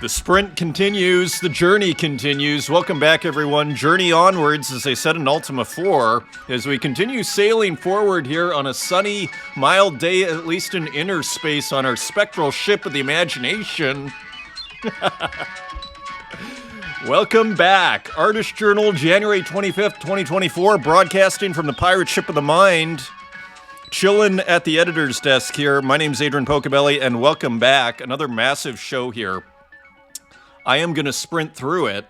The sprint continues, the journey continues. Welcome back, everyone. Journey onwards, as they said in Ultima 4, as we continue sailing forward here on a sunny, mild day, at least in inner space, on our spectral ship of the imagination. Welcome back. Artist Journal, January 25th, 2024, broadcasting from the pirate ship of the mind. Chilling at the editor's desk here. My name's Adrian Pocobelli, and welcome back. Another massive show here. I am going to sprint through it,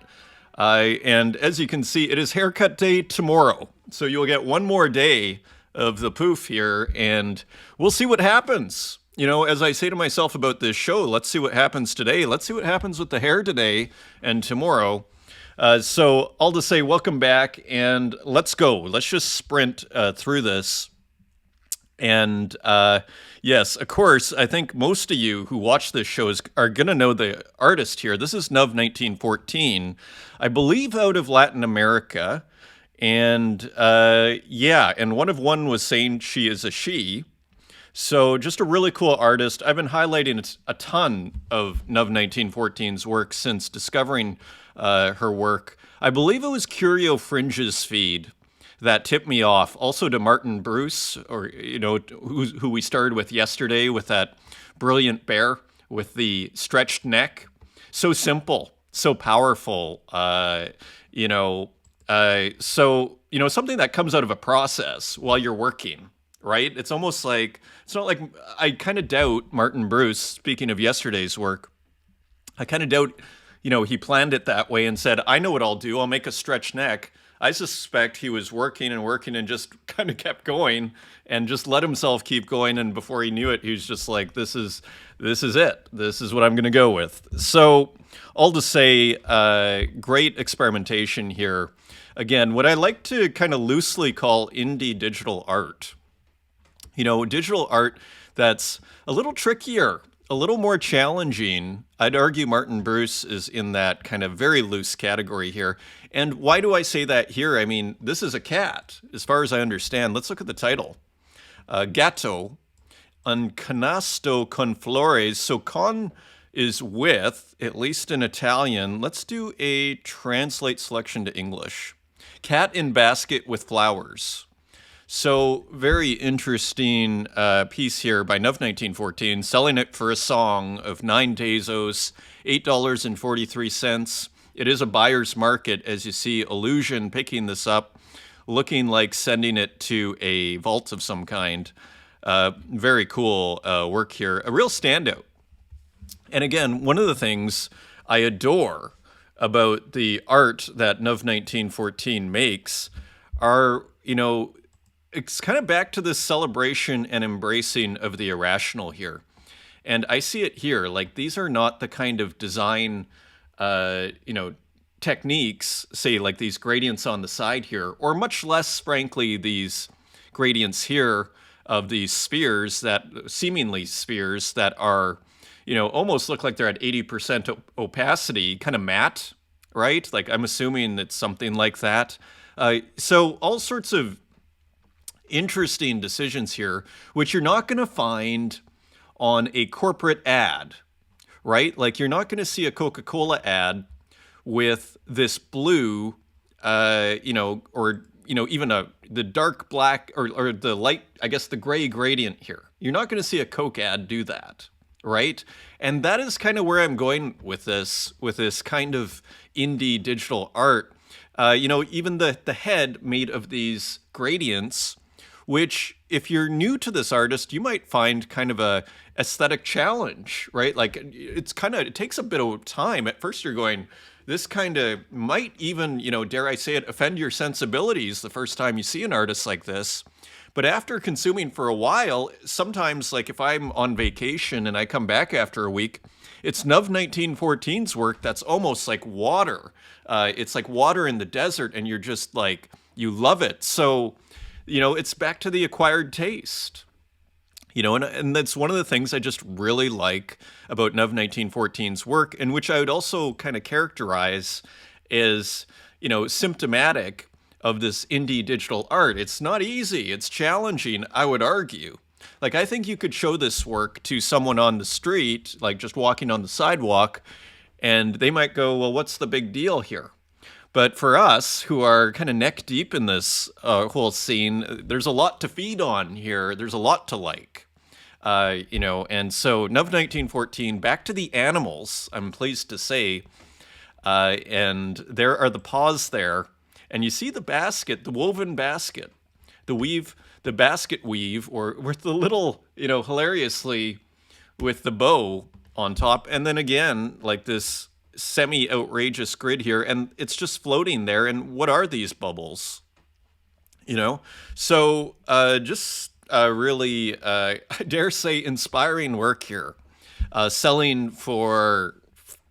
and as you can see, it is haircut day tomorrow. So you'll get one more day of the poof here, and we'll see what happens. You know, as I say to myself about this show, let's see what happens today. Let's see what happens with the hair today and tomorrow. So I'll just say welcome back, and let's go. Let's just sprint through this. And yes, of course, I think most of you who watch this show are going to know the artist here. This is Nuv 1914, I believe out of Latin America. And yeah, and one was saying she is a she. So just a really cool artist. I've been highlighting a ton of Nuv 1914's work since discovering her work. I believe it was Curio Fringe's feed that tipped me off. Also to Martin Bruce, or you know, who we started with yesterday with that brilliant bear with the stretched neck. So simple, so powerful. So something that comes out of a process while you're working, right? It's almost like, it's not like, I kind of doubt Martin Bruce, speaking of yesterday's work, I kind of doubt, he planned it that way and said, I know what I'll do. I'll make a stretched neck. I suspect he was working and just kind of kept going and just let himself keep going. And before he knew it, he was just like, this is it. This is what I'm going to go with. So all to say, great experimentation here. Again, what I like to kind of loosely call indie digital art. Digital art that's a little trickier, a little more challenging. I'd argue Martin Bruce is in that kind of very loose category here. And why do I say that here? I mean, this is a cat, as far as I understand. Let's look at the title. Gatto, un canasto con flores. So con is with, at least in Italian. Let's do a translate selection to English. Cat in basket with flowers. So very interesting piece here by Nuv 1914, selling it for a song of 9 Tezos, $8.43. It is a buyer's market, as you see. Illusion picking this up, looking like sending it to a vault of some kind. Very cool work here. A real standout. And again, one of the things I adore about the art that Nuv 1914 makes are, it's kind of back to this celebration and embracing of the irrational here. And I see it here, like these are not the kind of design techniques, say like these gradients on the side here, or much less, frankly, these gradients here of these spheres that are, almost look like they're at 80% opacity, kind of matte, right? Like I'm assuming it's something like that. So all sorts of interesting decisions here, which you're not going to find on a corporate ad, right? Like you're not going to see a Coca-Cola ad with this blue, or even the dark black or the light, I guess the gray gradient here. You're not going to see a Coke ad do that, right? And that is kind of where I'm going with this kind of indie digital art. Even the head made of these gradients, which if you're new to this artist, you might find kind of a aesthetic challenge, right? Like it takes a bit of time. At first you're going, this kind of might even, dare I say it, offend your sensibilities the first time you see an artist like this. But after consuming for a while, sometimes like if I'm on vacation and I come back after a week, it's Nuv 1914's work that's almost like water. It's like water in the desert and you're just like, you love it. So, it's back to the acquired taste. And that's one of the things I just really like about Nuv 1914's work, and which I would also kind of characterize as, symptomatic of this indie digital art. It's not easy. It's challenging, I would argue. Like, I think you could show this work to someone on the street, like just walking on the sidewalk, And they might go, well, what's the big deal here? But for us, who are kind of neck deep in this whole scene, there's a lot to feed on here. There's a lot to like. And so Nov 1914, back to the animals, I'm pleased to say. And there are the paws there. And you see the basket, the woven basket, the basket weave, or with the little, hilariously with the bow on top. And then again, like this semi outrageous grid here. And it's just floating there. And what are these bubbles? So just really, I dare say, inspiring work here. Selling for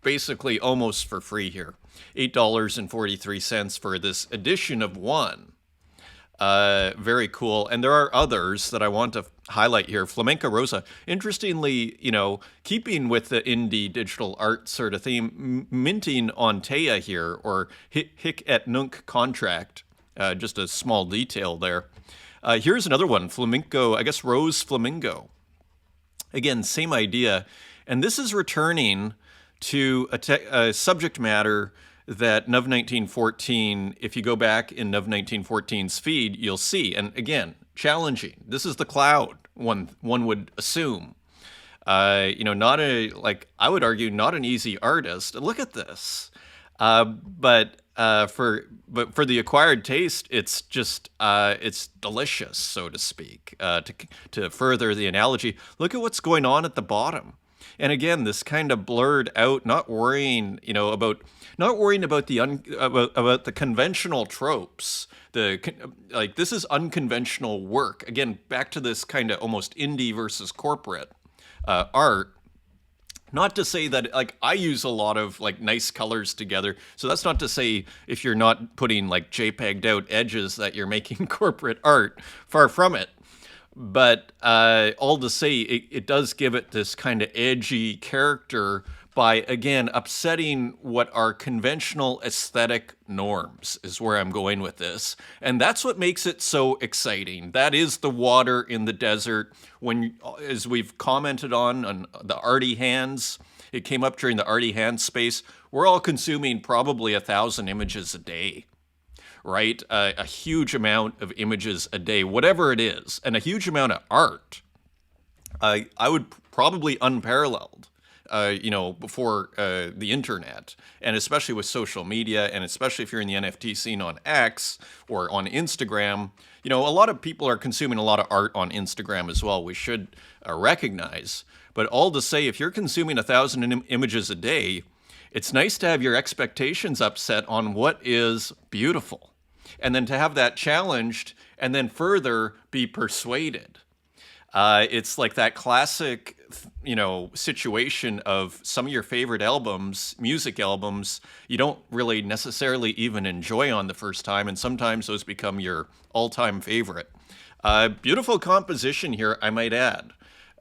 basically almost for free here. $8.43 for this edition of one. Very cool. And there are others that I want to highlight here. Flamenca Rosa. Interestingly, keeping with the indie digital art sort of theme, minting on Tea here, or Hic et Nunc contract. Just a small detail there. Here's another one, Flamenco, I guess Rose Flamingo. Again, same idea. And this is returning to a subject matter that Nov 1914, if you go back in Nov 1914's feed, you'll see. And again, challenging. This is the cloud, one would assume. Not I would argue, not an easy artist. Look at this. But for the acquired taste, it's just it's delicious, so to speak. To further the analogy, look at what's going on at the bottom. And again, this kind of blurred out, not worrying about the conventional tropes. This is unconventional work. Again, back to this kind of almost indie versus corporate art. Not to say that I use a lot of nice colors together. So that's not to say if you're not putting JPEG'd out edges that you're making corporate art. Far from it. But all to say, it does give it this kind of edgy character by, again, upsetting what are conventional aesthetic norms, is where I'm going with this. And that's what makes it so exciting. That is the water in the desert. As we've commented on the Arty Hands, it came up during the Arty Hands space, we're all consuming probably 1,000 images a day. Right? A huge amount of images a day, whatever it is, and a huge amount of art. I would probably unparalleled, before the internet, and especially with social media, and especially if you're in the NFT scene on X or on Instagram. A lot of people are consuming a lot of art on Instagram as well. We should recognize. But all to say, if you're consuming 1,000 images a day, it's nice to have your expectations upset on what is beautiful. And then to have that challenged and then further be persuaded. It's like that classic, situation of some of your favorite albums, music albums, you don't really necessarily even enjoy on the first time. And sometimes those become your all-time favorite. Beautiful composition here, I might add.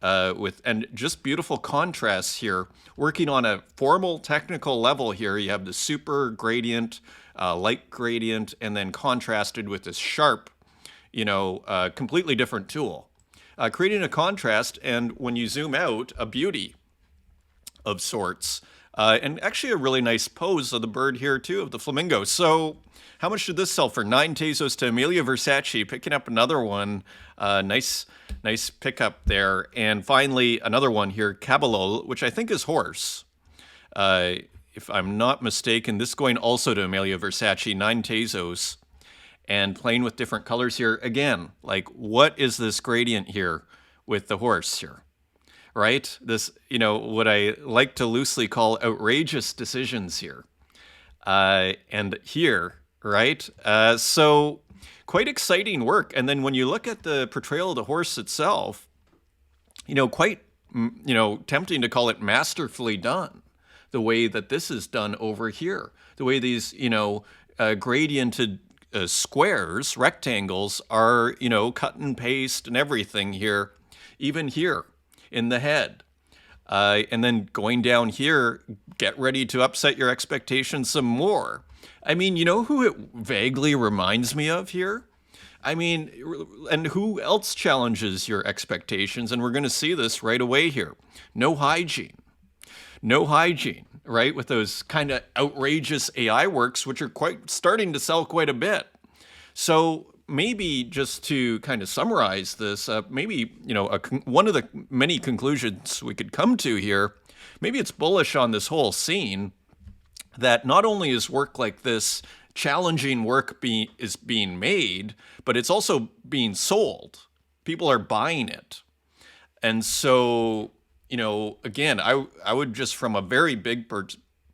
And just beautiful contrasts here. Working on a formal technical level here, you have the super gradient, light gradient, and then contrasted with this sharp, completely different tool. Creating a contrast, and when you zoom out, a beauty of sorts. And actually a really nice pose of the bird here too, of the flamingo. So how much did this sell for? 9 Tezos to Amelia Versace, picking up another one. Nice pickup there. And finally, another one here, Caballol, which I think is horse. If I'm not mistaken, this going also to Amelia Versace, 9 Tezos. And playing with different colors here. Again, what is this gradient here with the horse here? Right? This, what I like to loosely call outrageous decisions here. And here, right? So quite exciting work. And then when you look at the portrayal of the horse itself, quite, tempting to call it masterfully done. The way that this is done over here. The way these, gradiented squares, rectangles are, cut and paste and everything here. Even here in the head. And then going down here, get ready to upset your expectations some more. I mean, who it vaguely reminds me of here? I mean, and who else challenges your expectations? And we're going to see this right away here. No hygiene. no hygiene, right? With those kind of outrageous AI works, which are quite starting to sell quite a bit. So maybe just to kind of summarize this, maybe one of the many conclusions we could come to here, maybe it's bullish on this whole scene that not only is work like this challenging work is being made, but it's also being sold. People are buying it. And so, again, I would just from a very big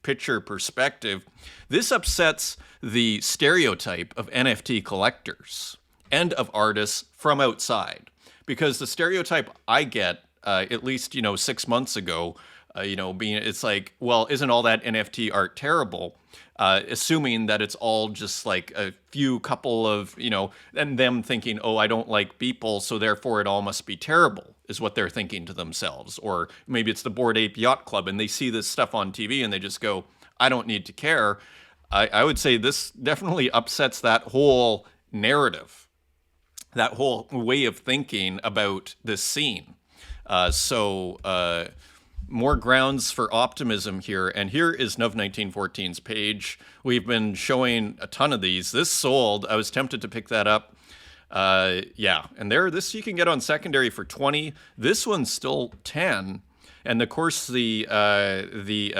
picture perspective, this upsets the stereotype of NFT collectors and of artists from outside. Because the stereotype I get, at least, 6 months ago, it's like, well, isn't all that NFT art terrible? Assuming that it's all just like a few couple of, and them thinking, oh, I don't like people, so therefore it all must be terrible, is what they're thinking to themselves. Or maybe it's the Bored Ape Yacht Club and they see this stuff on TV and they just go, I don't need to care. I would say this definitely upsets that whole narrative, that whole way of thinking about this scene. More grounds for optimism here. And here is Nov 1914's page. We've been showing a ton of these. This sold. I was tempted to pick that up. Yeah, and this you can get on secondary for 20. This one's still 10. And of course, the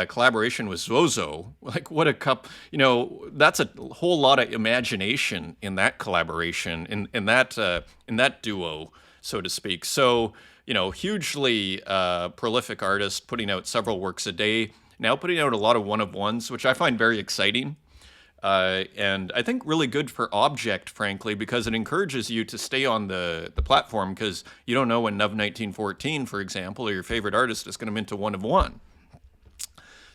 collaboration with Zozo, like what a cup, that's a whole lot of imagination in that collaboration, in that duo, so to speak. So, hugely prolific artist, putting out several works a day, now putting out a lot of one-of-ones, which I find very exciting. And I think really good for Object, frankly, because it encourages you to stay on the platform, because you don't know when Nov 1914, for example, or your favorite artist is going to mint a one-of-one.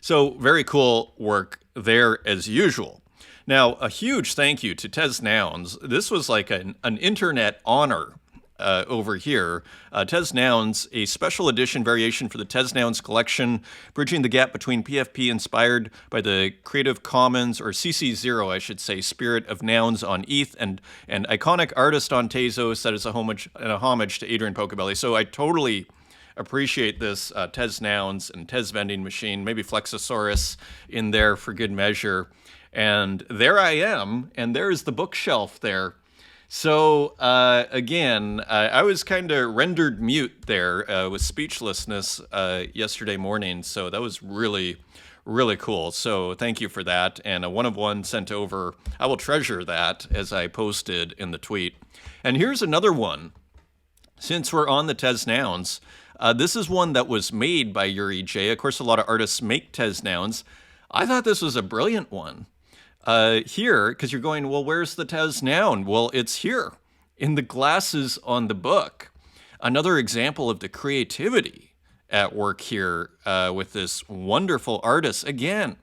So very cool work there as usual. Now, a huge thank you to Tez Nouns. This was like an internet honor. Over here, Tez Nouns, a special edition variation for the Tez Nouns collection, bridging the gap between PFP inspired by the Creative Commons, or CC0, I should say, spirit of nouns on ETH, and iconic artist on Tezos. That is a homage to Adrian Pocobelli. So I totally appreciate this Tez Nouns and Tez Vending Machine, maybe Flexosaurus in there for good measure. And there I am, and there's the bookshelf there. So, again, I was kind of rendered mute there with speechlessness yesterday morning, so that was really, really cool. So thank you for that, and a one-of-one sent over. I will treasure that as I posted in the tweet. And here's another one. Since we're on the Tez Nouns, this is one that was made by Yuri J. Of course, a lot of artists make Tez Nouns. I thought this was a brilliant one. Here, because you're going, well, where's the Tez Noun? Well, it's here in the glasses on the book. Another example of the creativity at work here with this wonderful artist. Again,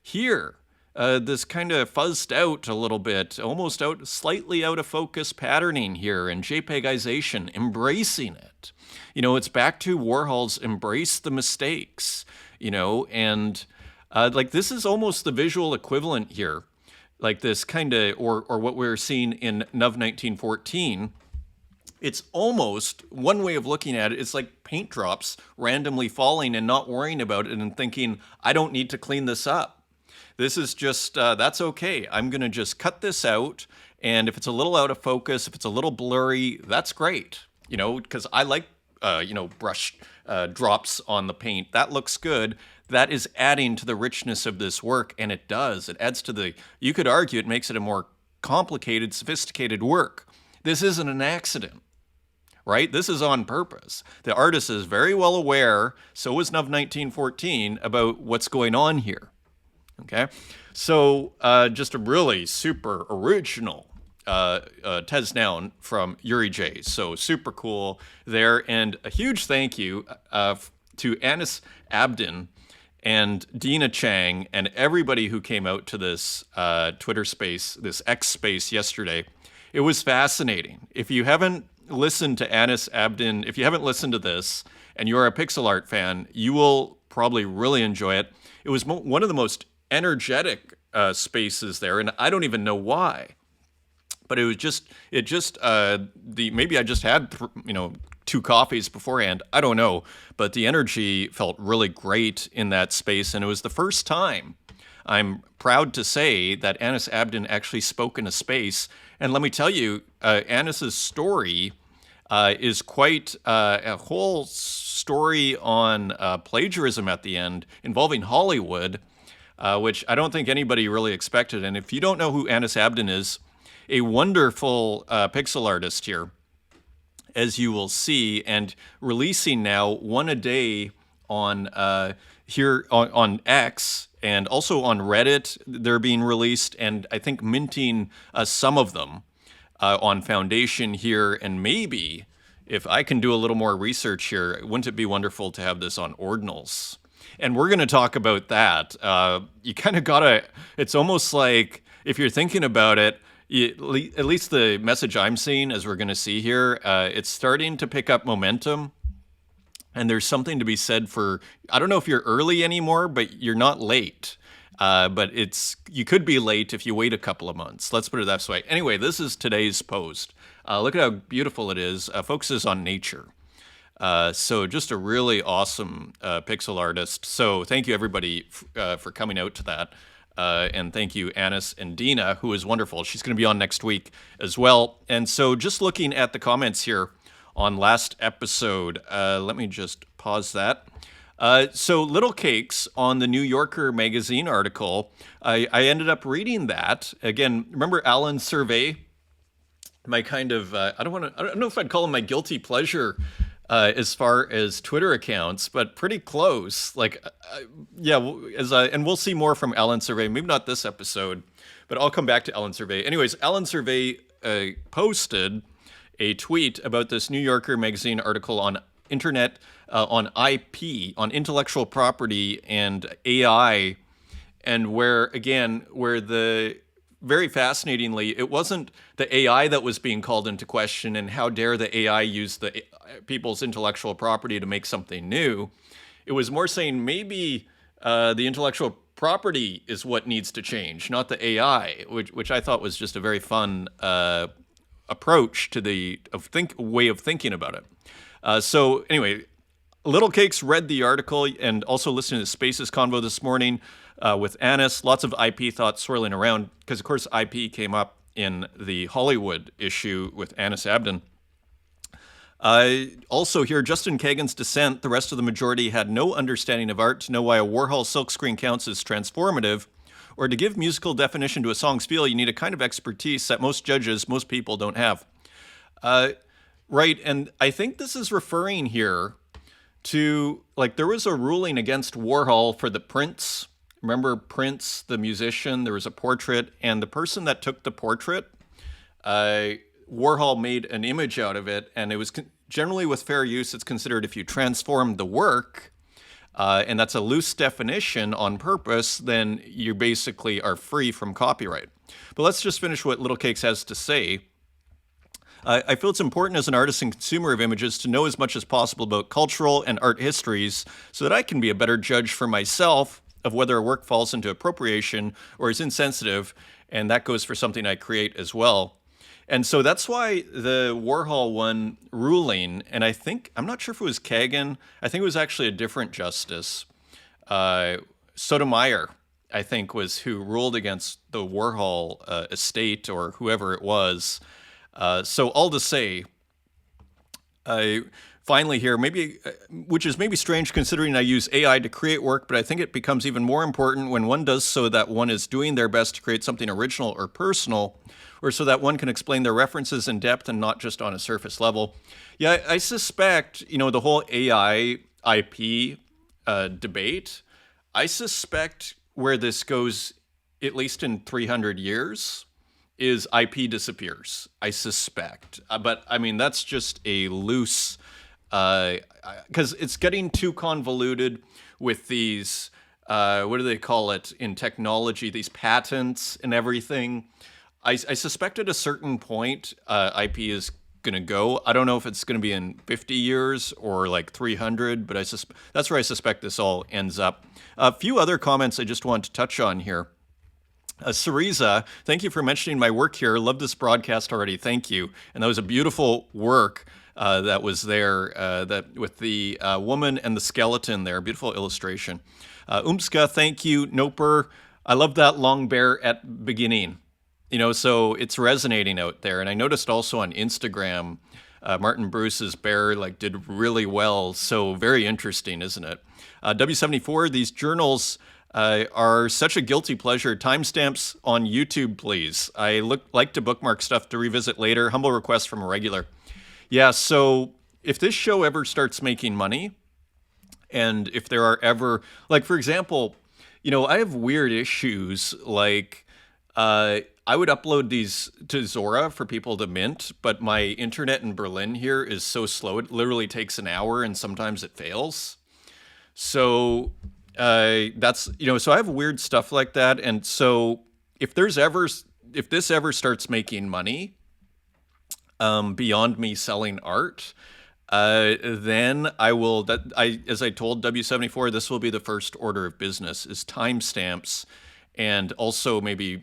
here, this kind of fuzzed out a little bit, almost slightly out of focus patterning here, and JPEGization, embracing it. It's back to Warhol's embrace the mistakes, and like this is almost the visual equivalent here, like this kind of, or what we're seeing in Nov 1914. It's almost, one way of looking at it, it's like paint drops randomly falling and not worrying about it and thinking, I don't need to clean this up. This is just, that's okay. I'm going to just cut this out. And if it's a little out of focus, if it's a little blurry, that's great. Because I like, brush drops on the paint. That looks good. That is adding to the richness of this work, and it does. It adds to you could argue it makes it a more complicated, sophisticated work. This isn't an accident, right? This is on purpose. The artist is very well aware, so is Nov 1914, about what's going on here, okay? So just a really super original Tez Noun from Yuri J. So super cool there, and a huge thank you to Anis Abdin and Dina Chang and everybody who came out to this Twitter space, this X space yesterday. It was fascinating. If you haven't listened to Anis Abdin, if you haven't listened to this and you're a pixel art fan, you will probably really enjoy it. It was one of the most energetic spaces there, and I don't even know why. But it was maybe I just had, 2 coffees beforehand. I don't know, but the energy felt really great in that space, and it was the first time, I'm proud to say, that Anis Abdin actually spoke in a space. And let me tell you, Anis's story is quite a whole story on plagiarism at the end involving Hollywood, which I don't think anybody really expected. And if you don't know who Anis Abdin is, a wonderful pixel artist here, as you will see, and releasing now one a day on here on X, and also on Reddit. They're being released, and I think minting some of them on Foundation here. And maybe if I can do a little more research here, wouldn't it be wonderful to have this on Ordinals? And we're going to talk about that. You kind of gotta. It's almost like, if you're thinking about it, at least the message I'm seeing, as we're going to see here, it's starting to pick up momentum. And there's something to be said for, I don't know if you're early anymore, but you're not late. But you could be late if you wait a couple of months. Let's put it that way. Anyway, this is today's post. Look at how beautiful it is. Focuses on nature. So just a really awesome pixel artist. So thank you, everybody, for coming out to that. And thank you, Anis and Dina, who is wonderful. She's going to be on next week as well. And so just looking at the comments here on last episode, let me just pause that. So Little Cakes on the New Yorker magazine article, I ended up reading that. Again, remember Alan Survey? My kind of, I don't know if I'd call him my guilty pleasure as far as Twitter accounts, but pretty close. Like, yeah, and we'll see more from Alan Survey. Maybe not this episode, but I'll come back to Alan Survey. Anyways, Alan Survey posted a tweet about this New Yorker magazine article on internet, on IP, on intellectual property and AI, and where very fascinatingly, it wasn't the AI that was being called into question and how dare the AI use the people's intellectual property to make something new. It was more saying maybe the intellectual property is what needs to change, not the AI, which I thought was just a very fun approach to the way of thinking about it. So anyway, Little Cakes read the article and also listened to Spaces Convo this morning with Anis. Lots of IP thoughts swirling around because, of course, IP came up in the Hollywood issue with Anis Abdin. Also here, Justin Kagan's dissent. The rest of the majority had no understanding of art to know why a Warhol silkscreen counts as transformative, or to give musical definition to a song's feel, you need a kind of expertise that most people don't have. Right, and I think this is referring here to, like, there was a ruling against Warhol for the Prince. Remember Prince, the musician? There was a portrait, and the person that took the portrait, Warhol made an image out of it, and it was generally, with fair use, it's considered if you transform the work, and that's a loose definition on purpose, then you basically are free from copyright. But let's just finish what Little Cakes has to say. I feel it's important as an artist and consumer of images to know as much as possible about cultural and art histories so that I can be a better judge for myself of whether a work falls into appropriation or is insensitive, and that goes for something I create as well. And so that's why the Warhol one ruling, and I'm not sure if it was Kagan, I think it was actually a different justice. Sotomayor, I think, was who ruled against the Warhol estate or whoever it was. So all to say, finally here, which is maybe strange considering I use AI to create work, but I think it becomes even more important when one does so that one is doing their best to create something original or personal, or so that one can explain their references in depth and not just on a surface level. Yeah, I suspect, the whole AI IP debate, I suspect where this goes, at least in 300 years, is IP disappears, I suspect. But I mean, that's just a loose, because it's getting too convoluted with these, what do they call it in technology, these patents and everything. I suspect at a certain point, IP is going to go. I don't know if it's going to be in 50 years or like 300, but that's where I suspect this all ends up. A few other comments I just want to touch on here. Cereza, thank you for mentioning my work here. Love this broadcast already. Thank you. And that was a beautiful work. that was there, that with the woman and the skeleton there. Beautiful illustration. Umska, thank you. Noper, I love that long bear at beginning. So it's resonating out there. And I noticed also on Instagram, Martin Bruce's bear did really well. So very interesting, isn't it? W74, these journals are such a guilty pleasure. Timestamps on YouTube, please. I like to bookmark stuff to revisit later. Humble request from a regular. Yeah, so if this show ever starts making money, and if there are ever, for example, I have weird issues. I would upload these to Zora for people to mint, but my internet in Berlin here is so slow. It literally takes an hour, and sometimes it fails. So that's, so I have weird stuff like that. And so if this ever starts making money, beyond me selling art, then as I told W74, this will be the first order of business is timestamps, and also maybe,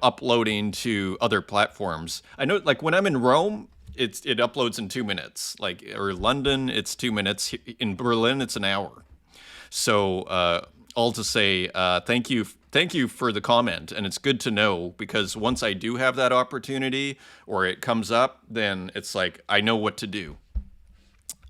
uploading to other platforms. I know, when I'm in Rome, it uploads in 2 minutes, or London, it's 2 minutes. In Berlin, it's an hour. So all to say, thank you for the comment, and it's good to know, because once I do have that opportunity or it comes up, then it's I know what to do.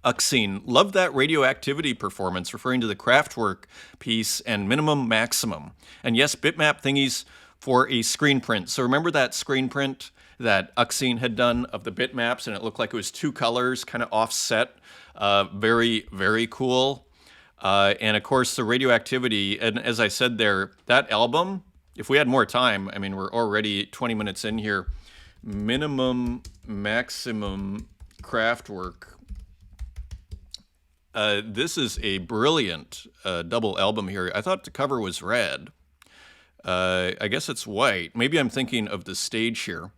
Uxine, love that radioactivity performance, referring to the Kraftwerk piece and minimum maximum. And yes, bitmap thingies for a screen print. So remember that screen print that Uxine had done of the bitmaps, and it looked like it was 2 colors kind of offset. Very, very cool. And of course, the radioactivity, and as I said there, that album, if we had more time, I mean, we're already 20 minutes in here, minimum, maximum, Kraftwerk. This is a brilliant double album here. I thought the cover was red. I guess it's white. Maybe I'm thinking of the stage here.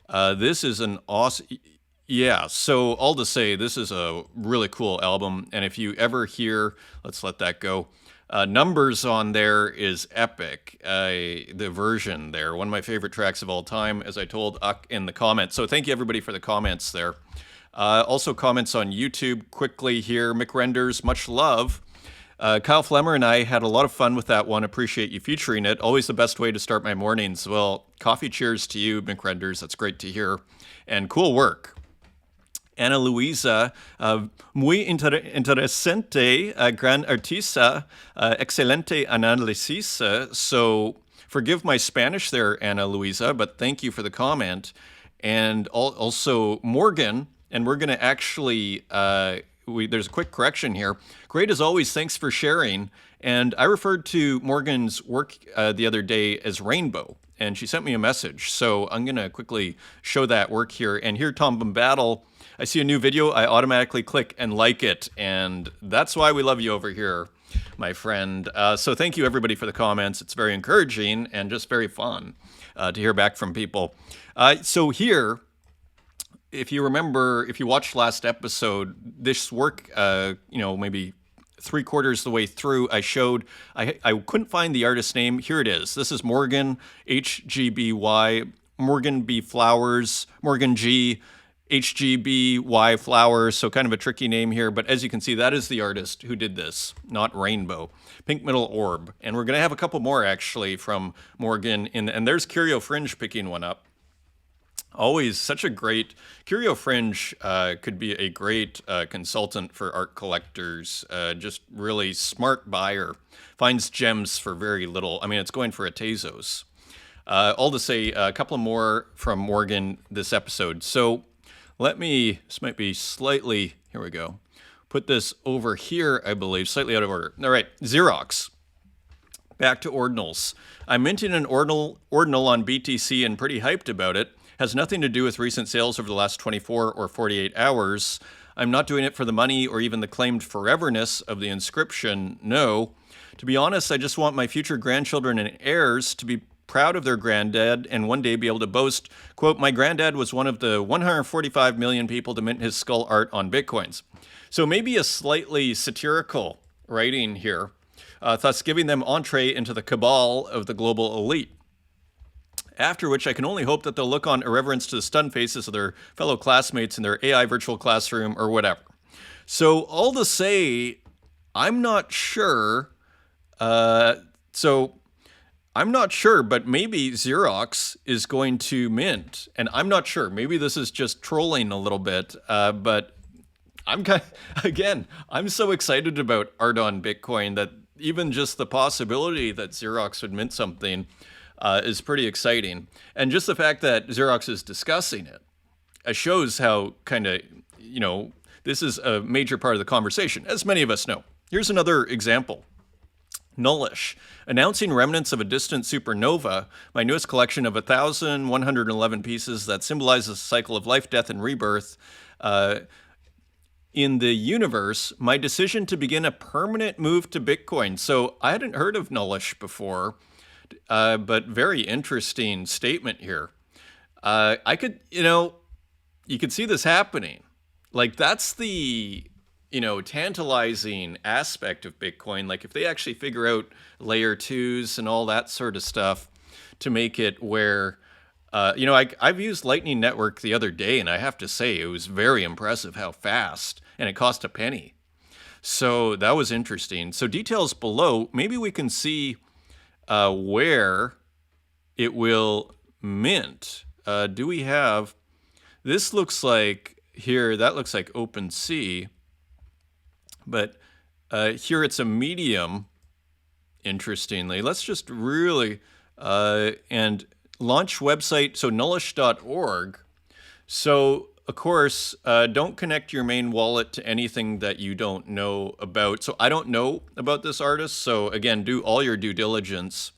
This is an awesome... Yeah, so all to say, this is a really cool album, and if you ever hear, let's let that go, Numbers on there is epic. The version there, one of my favorite tracks of all time, as I told Uck in the comments. So thank you everybody for the comments there. Also comments on YouTube quickly here. Mick Renders, much love. Kyle Flemmer and I had a lot of fun with that one. Appreciate you featuring it. Always the best way to start my mornings. Well, coffee cheers to you, Mick Renders. That's great to hear. And cool work. Ana Luisa, muy interesante, gran artista, excelente análisis. So forgive my Spanish there, Ana Luisa, but thank you for the comment. And also Morgan, and we're going to actually, there's a quick correction here. Great as always, thanks for sharing. And I referred to Morgan's work the other day as Rainbow, and she sent me a message. So I'm going to quickly show that work here. And here, Tom Bombattle, I see a new video, I automatically click and like it, and that's why we love you over here, my friend. So thank you everybody for the comments. It's very encouraging and just very fun to hear back from people. So here, if you remember, if you watched last episode, this work, maybe 3/4 the way through, I showed, I couldn't find the artist's name. Here it is. This is Morgan, HGBY, Morgan B. Flowers, Morgan G. HGBY Flowers, so kind of a tricky name here, but as you can see, that is the artist who did this, not Rainbow. Pink Middle Orb. And we're going to have a couple more, actually, from Morgan, and there's Curio Fringe picking one up. Always such a great... Curio Fringe could be a great consultant for art collectors, just really smart buyer, finds gems for very little. I mean, it's going for a Tezos. All to say, a couple more from Morgan this episode. So... this might be slightly, here we go, put this over here, I believe, slightly out of order. All right, Xerox. Back to ordinals. I'm minting an ordinal on BTC and pretty hyped about it. Has nothing to do with recent sales over the last 24 or 48 hours. I'm not doing it for the money or even the claimed foreverness of the inscription, no. To be honest, I just want my future grandchildren and heirs to be proud of their granddad and one day be able to boast, quote, my granddad was one of the 145 million people to mint his skull art on Bitcoins. So maybe a slightly satirical writing here, thus giving them entree into the cabal of the global elite. After which I can only hope that they'll look on irreverence to the stunned faces of their fellow classmates in their AI virtual classroom or whatever. So all to say, I'm not sure. So I'm not sure, but maybe Xerox is going to mint, and I'm not sure. Maybe this is just trolling a little bit, but I'm so excited about art on Bitcoin that even just the possibility that Xerox would mint something is pretty exciting. And just the fact that Xerox is discussing it shows how kind of, this is a major part of the conversation, as many of us know. Here's another example. Nullish, announcing remnants of a distant supernova, my newest collection of 1,111 pieces that symbolizes the cycle of life, death, and rebirth. In the universe, my decision to begin a permanent move to Bitcoin. So I hadn't heard of Nullish before, but very interesting statement here. I could, you could see this happening. Like that's the, tantalizing aspect of Bitcoin. Like if they actually figure out layer twos and all that sort of stuff to make it where, I've used Lightning Network the other day, and I have to say it was very impressive how fast, and it cost a penny. So that was interesting. So details below, maybe we can see where it will mint. Do we have, this looks like here, that looks like OpenSea, but here it's a medium, interestingly. Let's just really, and launch website, so nullish.org. So, of course, don't connect your main wallet to anything that you don't know about. So I don't know about this artist. So again, do all your due diligence.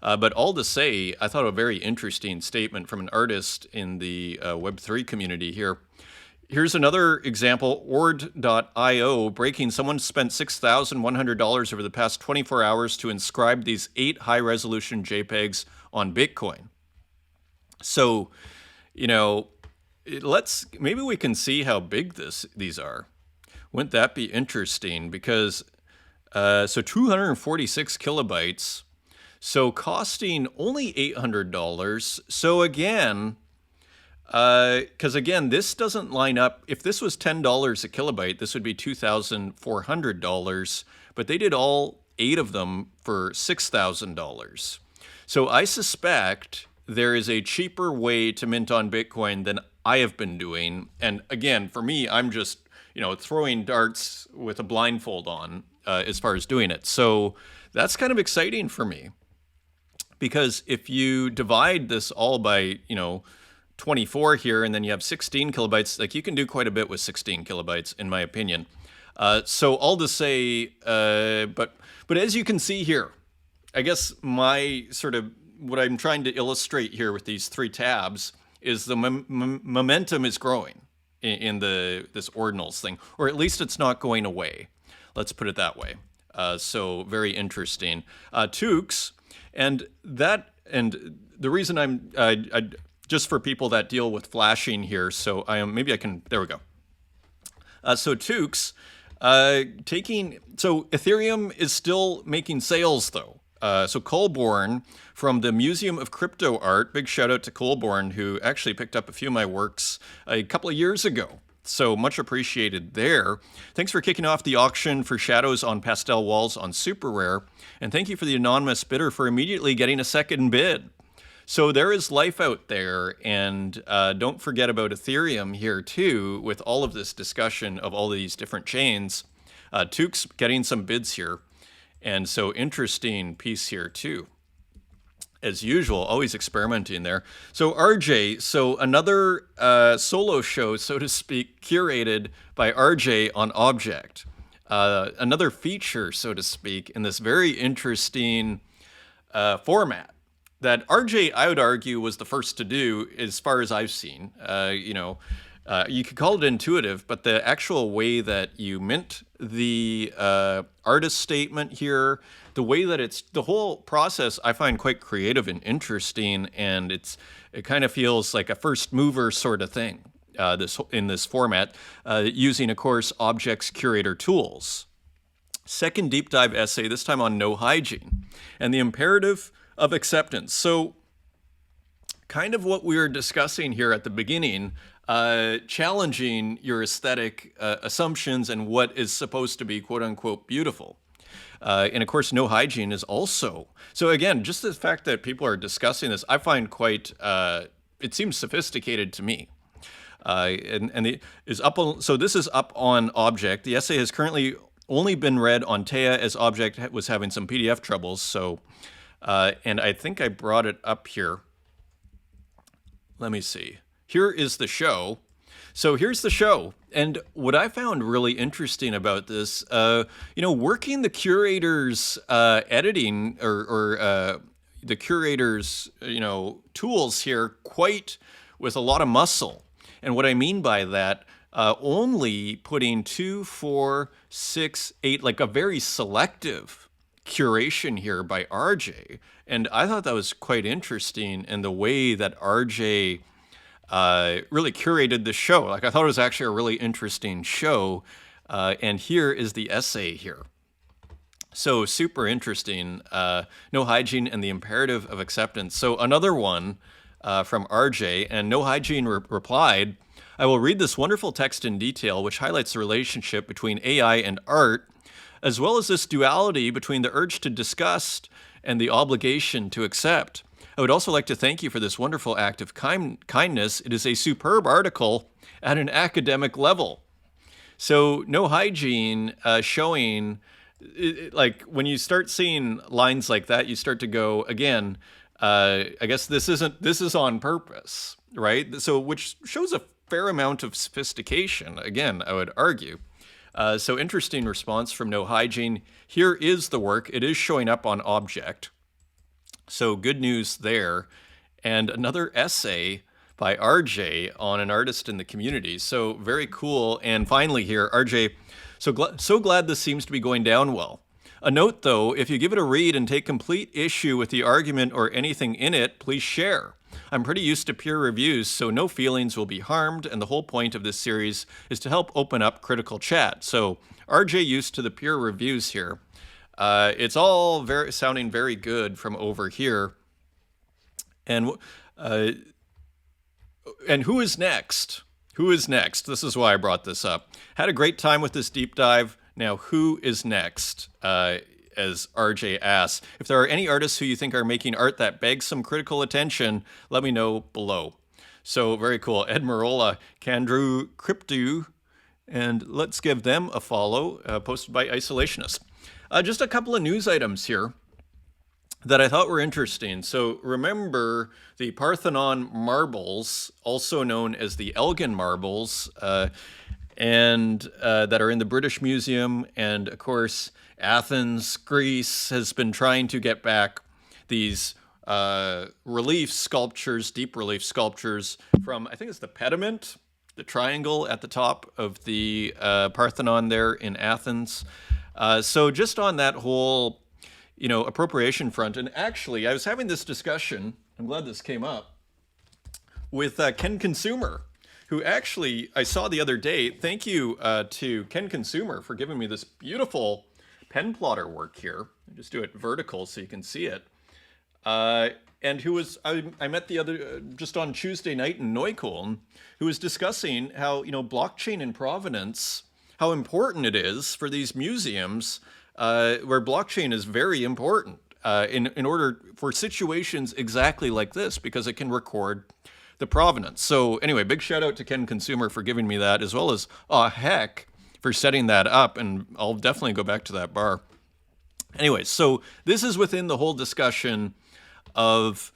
But all to say, I thought a very interesting statement from an artist in the Web3 community here. Here's another example, ord.io, breaking. Someone spent $6,100 over the past 24 hours to inscribe these 8 high-resolution JPEGs on Bitcoin. So, maybe we can see how big these are. Wouldn't that be interesting? Because, so 246 kilobytes, so costing only $800. So again, because again, this doesn't line up. If this was $10 a kilobyte, this would be $2,400. But they did all 8 of them for $6,000. So I suspect there is a cheaper way to mint on Bitcoin than I have been doing. And again, for me, I'm just, throwing darts with a blindfold on as far as doing it. So that's kind of exciting for me. Because if you divide this all by, 24 here, and then you have 16 kilobytes, like you can do quite a bit with 16 kilobytes, in my opinion. So all to say, but as you can see here, I guess my sort of, what I'm trying to illustrate here with these 3 tabs is the momentum is growing in this ordinals thing, or at least it's not going away. Let's put it that way. So very interesting. Tukes, and the reason I'm, just for people that deal with flashing here, so maybe I can, there we go. So Tukes, so Ethereum is still making sales though. So Colborne from the Museum of Crypto Art, big shout out to Colborne, who actually picked up a few of my works a couple of years ago. So much appreciated there. Thanks for kicking off the auction for Shadows on Pastel Walls on Super Rare. And thank you for the anonymous bidder for immediately getting a second bid. So there is life out there, and don't forget about Ethereum here too, with all of this discussion of all these different chains. Tukes getting some bids here, and so interesting piece here too. As usual, always experimenting there. So RJ, so another solo show, so to speak, curated by RJ on Object. Another feature, so to speak, in this very interesting format that RJ, I would argue, was the first to do, as far as I've seen. You could call it intuitive, but the actual way that you mint the artist statement here, the way that it's, the whole process I find quite creative and interesting, and it kind of feels like a first mover sort of thing in this format, using, of course, Object's curator tools. Second deep dive essay, this time on no hygiene, and the imperative of acceptance. So kind of what we were discussing here at the beginning, challenging your aesthetic assumptions and what is supposed to be quote unquote beautiful. And of course, no hygiene is also. So again, just the fact that people are discussing this, I find quite, it seems sophisticated to me. And it is up on, so this is up on Object. The essay has currently only been read on Taya as Object was having some PDF troubles. So, and I think I brought it up here. Let me see. Here is the show. So here's the show. And what I found really interesting about this, working the curator's editing or the curator's, tools here quite with a lot of muscle. And what I mean by that, only putting 2, 4, 6, 8, like a very selective curation here by RJ. And I thought that was quite interesting in the way that RJ really curated the show. Like, I thought it was actually a really interesting show. And here is the essay here. So super interesting. No hygiene and the imperative of acceptance. So another one from RJ, and No Hygiene replied, I will read this wonderful text in detail, which highlights the relationship between AI and art, as well as this duality between the urge to disgust and the obligation to accept. I would also like to thank you for this wonderful act of kindness. It is a superb article at an academic level. So No Hygiene showing, like, when you start seeing lines like that, you start to go, again, I guess this is on purpose, right? So which shows a fair amount of sophistication, again, I would argue. So interesting response from No Hygiene. Here is the work. It is showing up on Object. So good news there. And another essay by RJ on an artist in the community. So very cool. And finally here, RJ, so glad this seems to be going down well. A note though, if you give it a read and take complete issue with the argument or anything in it, please share. I'm pretty used to peer reviews, so no feelings will be harmed, and the whole point of this series is to help open up critical chat. So RJ used to the peer reviews here. It's all sounding very good from over here. And who is next? Who is next? This is why I brought this up. Had a great time with this deep dive. Now, who is next? As RJ asks, if there are any artists who you think are making art that begs some critical attention, let me know below. So very cool. Ed Marola, Kandru Cryptu, and let's give them a follow, posted by Isolationist. Just a couple of news items here that I thought were interesting. So remember the Parthenon marbles, also known as the Elgin marbles, and that are in the British Museum. And of course, Athens, Greece has been trying to get back these relief sculptures, deep relief sculptures from, I think it's the pediment, the triangle at the top of the Parthenon there in Athens. So just on that whole, appropriation front, and actually I was having this discussion, I'm glad this came up, with Ken Consumer, who actually I saw the other day. Thank you to Ken Consumer for giving me this beautiful pen plotter work here. I just do it vertical so you can see it. And who was, I met the other, just on Tuesday night in Neukölln, who was discussing how, blockchain in provenance, how important it is for these museums where blockchain is very important in order for situations exactly like this, because it can record the provenance. So anyway, big shout out to Ken Consumer for giving me that, as well as Heck for setting that up, and I'll definitely go back to that bar. Anyway, so this is within the whole discussion of,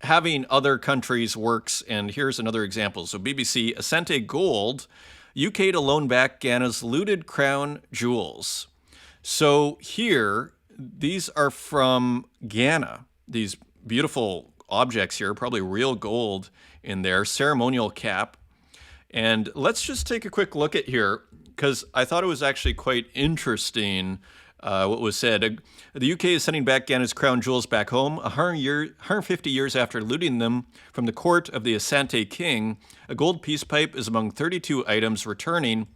having other countries' works, and here's another example. So BBC, Asante Gold, UK to loan back Ghana's looted crown jewels. So here, these are from Ghana, these beautiful objects here, probably real gold in there, ceremonial cap. And let's just take a quick look at here, because I thought it was actually quite interesting what was said. The UK is sending back Ghana's crown jewels back home 150 years after looting them from the court of the Asante king. A gold peace pipe is among 32 items returning,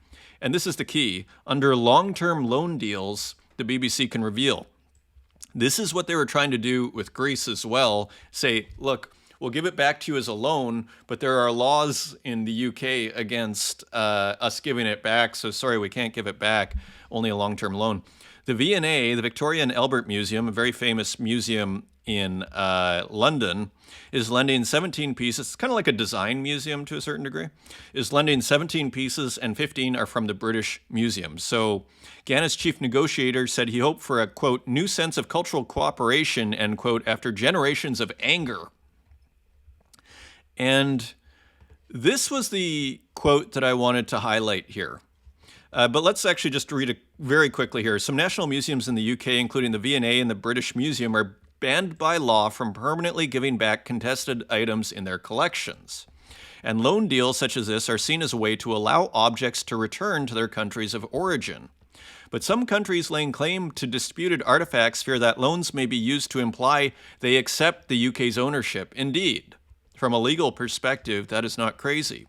and this is the key, under long-term loan deals the BBC can reveal. This is what they were trying to do with Greece as well. Say, look, we'll give it back to you as a loan, but there are laws in the UK against us giving it back. So sorry, we can't give it back. Only a long-term loan. The V&A, the Victoria and Albert Museum, a very famous museum in London, is lending 17 pieces. It's kind of like a design museum to a certain degree. Is lending 17 pieces, and 15 are from the British Museum. So Ghana's chief negotiator said he hoped for a, quote, new sense of cultural cooperation, end quote, after generations of anger. And this was the quote that I wanted to highlight here. But let's actually just read it very quickly here. Some national museums in the UK, including the V&A and the British Museum, are banned by law from permanently giving back contested items in their collections. And loan deals such as this are seen as a way to allow objects to return to their countries of origin. But some countries laying claim to disputed artifacts fear that loans may be used to imply they accept the UK's ownership. Indeed, from a legal perspective, that is not crazy.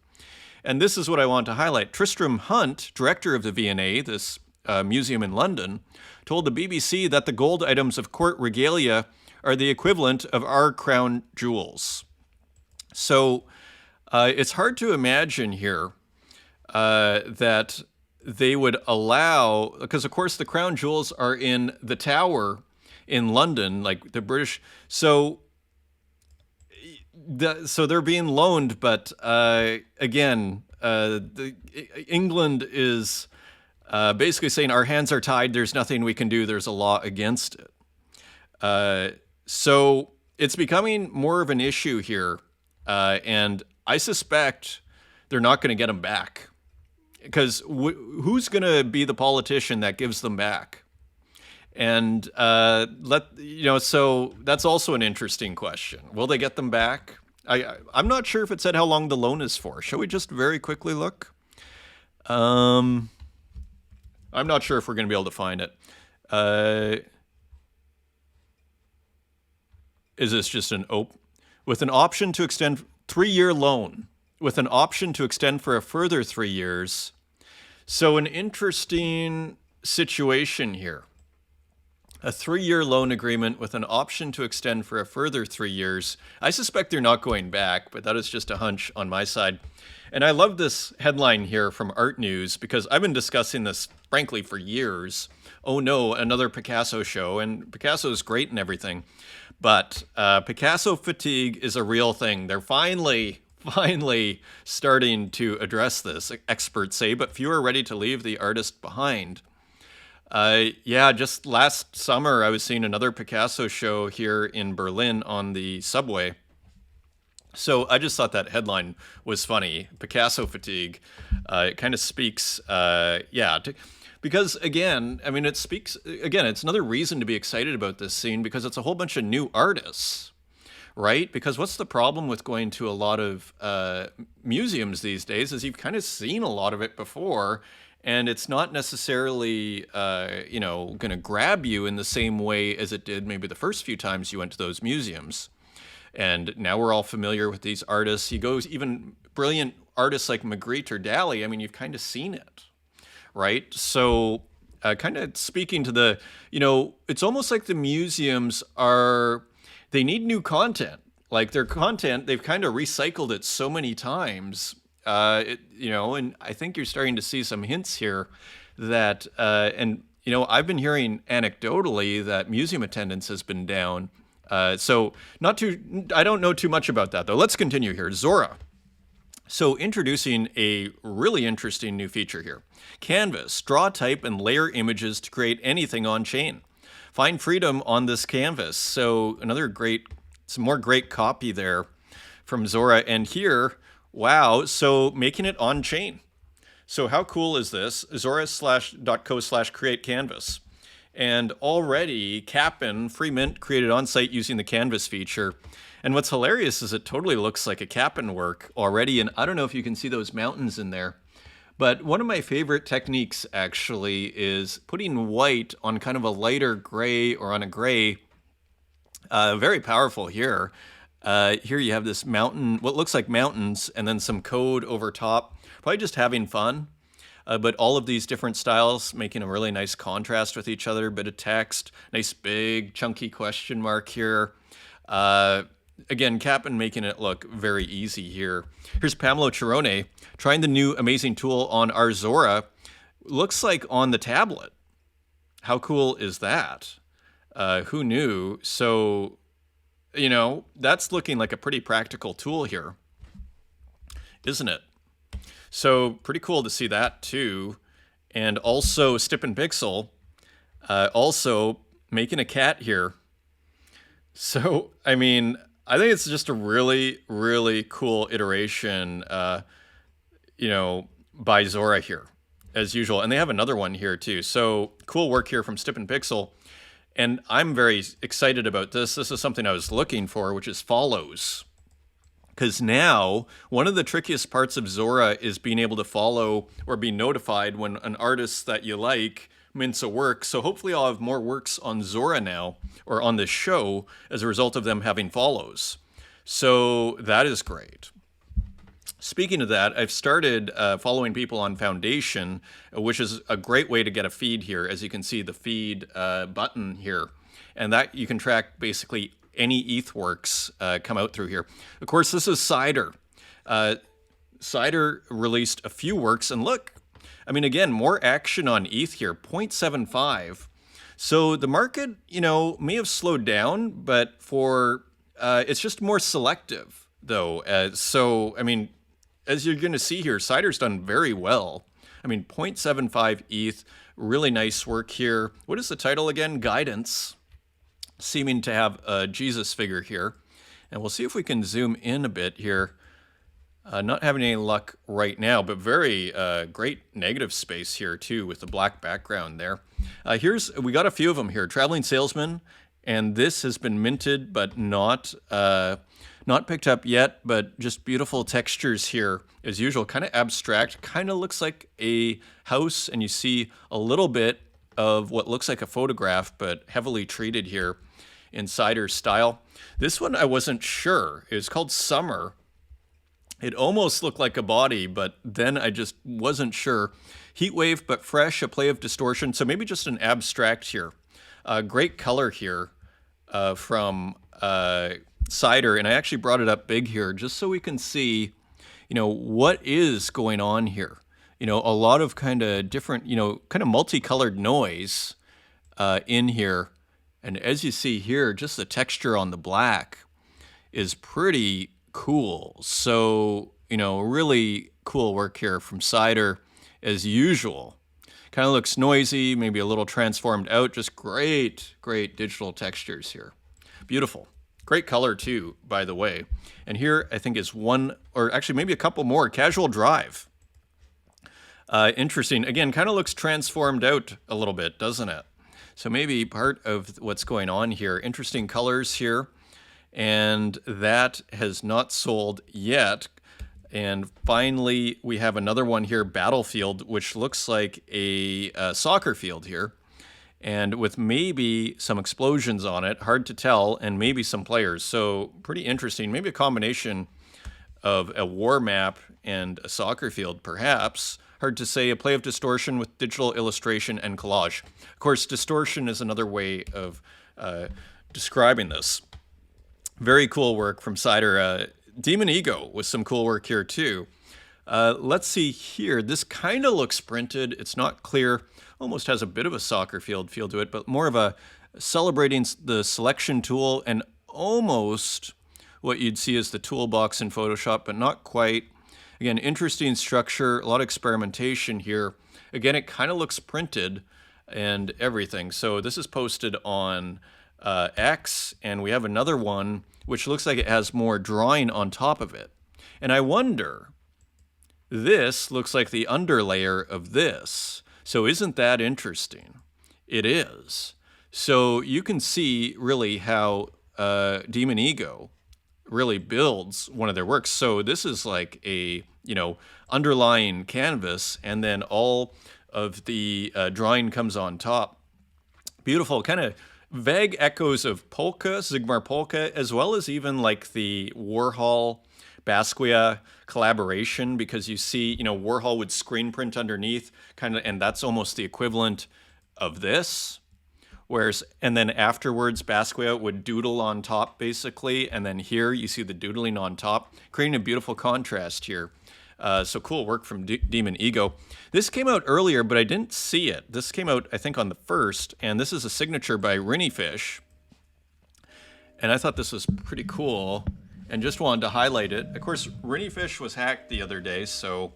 And this is what I want to highlight. Tristram Hunt, director of the V&A, this museum in London, told the BBC that the gold items of court regalia are the equivalent of our crown jewels. So it's hard to imagine here that they would allow, because of course the crown jewels are in the Tower in London, like the British. So they're being loaned, but again, England is basically saying our hands are tied. There's nothing we can do. There's a law against it. So it's becoming more of an issue here, and I suspect they're not going to get them back, because who's going to be the politician that gives them back? And so that's also an interesting question. Will they get them back? I'm not sure if it said how long the loan is for. Shall we just very quickly look? I'm not sure if we're going to be able to find it. Is this just an with an option to extend 3-year loan with an option to extend for a further 3 years? So an interesting situation here. A 3-year loan agreement with an option to extend for a further 3 years. I suspect they're not going back, but that is just a hunch on my side. And I love this headline here from Art News, because I've been discussing this, frankly, for years. Oh no, another Picasso show. And Picasso is great and everything. But Picasso fatigue is a real thing. They're finally starting to address this, experts say, but few are ready to leave the artist behind. Just last summer, I was seeing another Picasso show here in Berlin on the subway. So I just thought that headline was funny. Picasso fatigue. It kind of speaks, because again, I mean, it speaks, again, it's another reason to be excited about this scene, because it's a whole bunch of new artists, right? Because what's the problem with going to a lot of museums these days is you've kind of seen a lot of it before, and it's not necessarily, going to grab you in the same way as it did maybe the first few times you went to those museums. And now we're all familiar with these artists. You go, even brilliant artists like Magritte or Dali, I mean, you've kind of seen it, right? So kind of speaking to the, it's almost like the museums they need new content. Like their content, they've kind of recycled it so many times. And I think you're starting to see some hints here that, I've been hearing anecdotally that museum attendance has been down. I don't know too much about that though. Let's continue here. Zora. So introducing a really interesting new feature here. Canvas, draw, type, and layer images to create anything on chain. Find freedom on this canvas. So some more great copy there from Zora. And here, wow, so making it on chain. So how cool is this? Zora.co/create canvas. And already Cap'n free mint created on site using the canvas feature. And what's hilarious is it totally looks like a Cap'n work already. And I don't know if you can see those mountains in there. But one of my favorite techniques actually is putting white on kind of a lighter gray or on a gray. Very powerful here. Here you have this mountain, what looks like mountains, and then some code over top. Probably just having fun. But all of these different styles making a really nice contrast with each other. Bit of text, nice big chunky question mark here. Again, Cap'n making it look very easy here. Here's Pamelo Chirone trying the new amazing tool on our Zora. Looks like on the tablet. How cool is that? Who knew? So, that's looking like a pretty practical tool here, isn't it? So pretty cool to see that too. And also Stip and Pixel also making a cat here. So, I mean, I think it's just a really, really cool iteration, by Zora here, as usual. And they have another one here too. So cool work here from Stip and Pixel. And I'm very excited about this. This is something I was looking for, which is follows. Because now, one of the trickiest parts of Zora is being able to follow or be notified when an artist that you like mints a work. So hopefully I'll have more works on Zora now, or on this show, as a result of them having follows. So that is great. Speaking of that, I've started following people on Foundation, which is a great way to get a feed here. As you can see, the feed button here. And that you can track basically any ETH works come out through here. Of course, this is Cider. Cider released a few works, and look, I mean, again, more action on ETH here, 0.75. So the market, may have slowed down, but it's just more selective, though. So, I mean, as you're going to see here, Cider's done very well. I mean, 0.75 ETH, really nice work here. What is the title again? Guidance. Seeming to have a Jesus figure here. And we'll see if we can zoom in a bit here. Not having any luck right now, but very great negative space here too with the black background there. We got a few of them here. Traveling Salesman, and this has been minted, but not picked up yet, but just beautiful textures here as usual. Kind of abstract, kind of looks like a house, and you see a little bit of what looks like a photograph, but heavily treated here in Cider style. This one I wasn't sure. It was called Summer. It almost looked like a body, but then I just wasn't sure. Heatwave, but fresh, a play of distortion. So maybe just an abstract here. Great color here from Cider. And I actually brought it up big here just so we can see, what is going on here. A lot of kind of different, kind of multicolored noise in here. And as you see here, just the texture on the black is pretty cool. So, really cool work here from Cider as usual. Kind of looks noisy, maybe a little transformed out. Just great, great digital textures here. Beautiful. Great color too, by the way. And here I think is one, or actually maybe a couple more. Casual Drive. Interesting. Again, kind of looks transformed out a little bit, doesn't it? So maybe part of what's going on here. Interesting colors here. And that has not sold yet. And finally, we have another one here, Battlefield, which looks like a soccer field here. And with maybe some explosions on it, hard to tell, and maybe some players. So pretty interesting. Maybe a combination of a war map and a soccer field, perhaps. Hard to say. A play of distortion with digital illustration and collage. Of course, distortion is another way of describing this. Very cool work from Cider. Demon Ego with some cool work here too. Let's see here. This kind of looks printed. It's not clear. Almost has a bit of a soccer field feel to it, but more of a celebrating the selection tool and almost what you'd see as the toolbox in Photoshop, but not quite. Again, interesting structure, a lot of experimentation here. Again, it kind of looks printed and everything. So this is posted on X, and we have another one which looks like it has more drawing on top of it. And I wonder, this looks like the underlayer of this. So isn't that interesting? It is. So you can see really how Demon Ego really builds one of their works. So this is like a, underlying canvas, and then all of the drawing comes on top. Beautiful, kind of vague echoes of Polka, Zigmar Polka, as well as even like the Warhol Basquiat collaboration, because you see, Warhol would screen print underneath, kind of, and that's almost the equivalent of this. Whereas, and then afterwards, Basquiat would doodle on top, basically, and then here you see the doodling on top, creating a beautiful contrast here. So cool work from Demon Ego. This came out earlier, but I didn't see it. This came out, I think, on the 1st, and this is a signature by Rinnyfish. And I thought this was pretty cool, and just wanted to highlight it. Of course, Rinnyfish was hacked the other day, so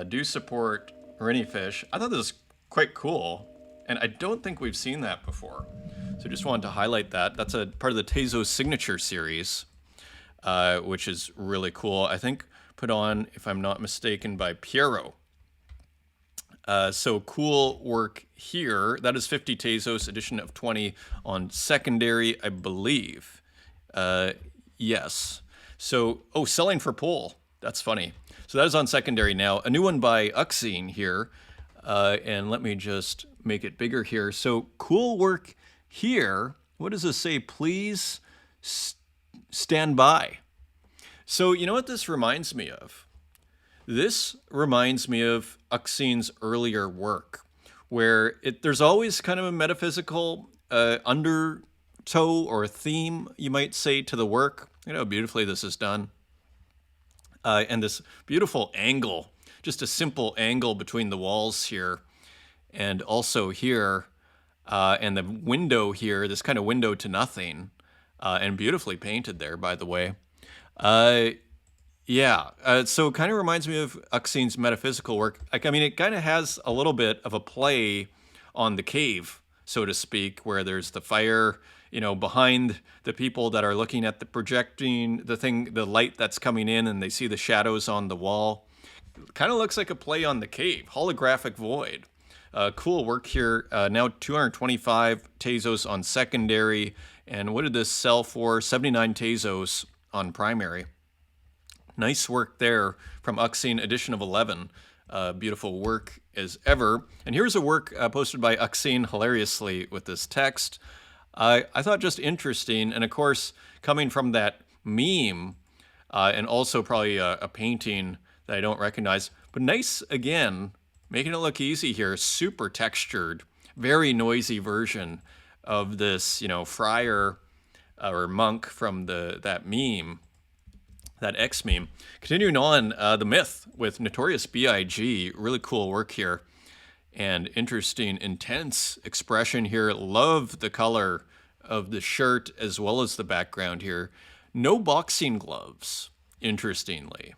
do support Rinnyfish. I thought this was quite cool, and I don't think we've seen that before. So just wanted to highlight that. That's a part of the Tezos signature series, which is really cool. I think put on, if I'm not mistaken, by Piero. So cool work here. That is 50 Tezos, edition of 20 on secondary, I believe. Yes. So, selling for pull. That's funny. So that is on secondary now. A new one by Uxine here. And let me just make it bigger here. So cool work here. What does this say? Please stand by. So you know what this reminds me of? This reminds me of Uxine's earlier work, where there's always kind of a metaphysical undertow or theme, you might say, to the work. You know how beautifully this is done. And this beautiful angle, just a simple angle between the walls here, and also here, and the window here, this kind of window to nothing, and beautifully painted there, by the way. So it kind of reminds me of Uxine's metaphysical work. Like, I mean, it kind of has a little bit of a play on the cave, so to speak, where there's the fire, behind the people that are looking at the projecting, the light that's coming in, and they see the shadows on the wall. Kind of looks like a play on the cave, holographic void. Cool work here. Now 225 Tezos on secondary. And what did this sell for? 79 Tezos on primary. Nice work there from Uxine, edition of 11. Beautiful work as ever. And here's a work posted by Uxine hilariously with this text. I thought just interesting. And of course, coming from that meme, and also probably a painting that I don't recognize. But nice, again, making it look easy here. Super textured, very noisy version of this, friar or monk from that meme. That X meme. Continuing on, The Myth with Notorious B.I.G. Really cool work here. And interesting, intense expression here. Love the color of the shirt as well as the background here. No boxing gloves, interestingly.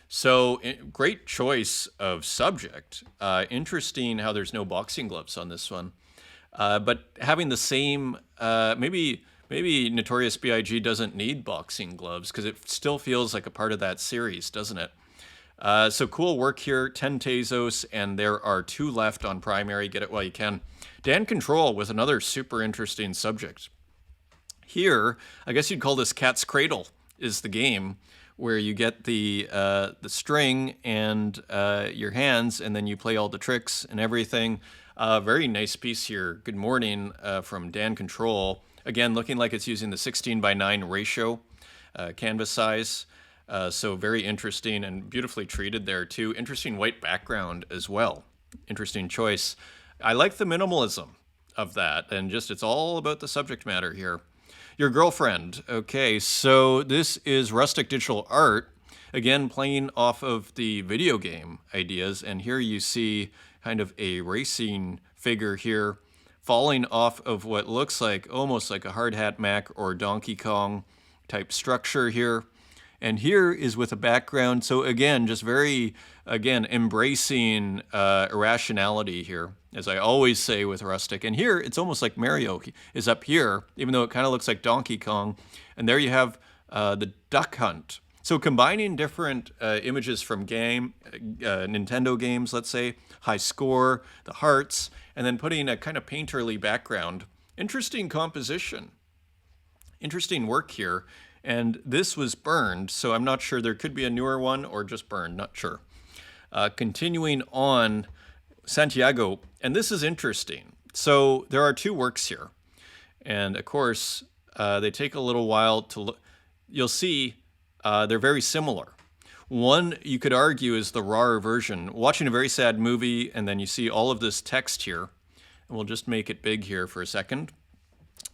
So great choice of subject. Interesting how there's no boxing gloves on this one. But having the same, maybe Notorious B.I.G. doesn't need boxing gloves because it still feels like a part of that series, doesn't it? So cool work here, 10 Tezos, and there are 2 left on primary. Get it while you can. Dan Control with another super interesting subject. Here, I guess you'd call this Cat's Cradle is the game where you get the string and your hands, and then you play all the tricks and everything. Very nice piece here. Good morning from Dan Control. Again, looking like it's using the 16:9 ratio canvas size. So very interesting and beautifully treated there too. Interesting white background as well. Interesting choice. I like the minimalism of that, and just it's all about the subject matter here. Your girlfriend. Okay, so this is Rustic Digital Art, again playing off of the video game ideas, and here you see kind of a racing figure here falling off of what looks like almost like a Hard Hat Mac or Donkey Kong type structure here. And here is with a background. So again, just very, embracing irrationality here, as I always say with Rustic. And here, it's almost like Mario is up here, even though it kind of looks like Donkey Kong. And there you have the duck hunt. So combining different images from Nintendo games, let's say, high score, the hearts, and then putting a kind of painterly background. Interesting composition. Interesting work here. And this was burned, so I'm not sure. There could be a newer one or just burned, not sure. Continuing on, Santiago, and this is interesting. So there are 2 works here. And of course, they take a little while to look. You'll see they're very similar. One, you could argue, is the rawer version. Watching a very sad movie, and then you see all of this text here, and we'll just make it big here for a second.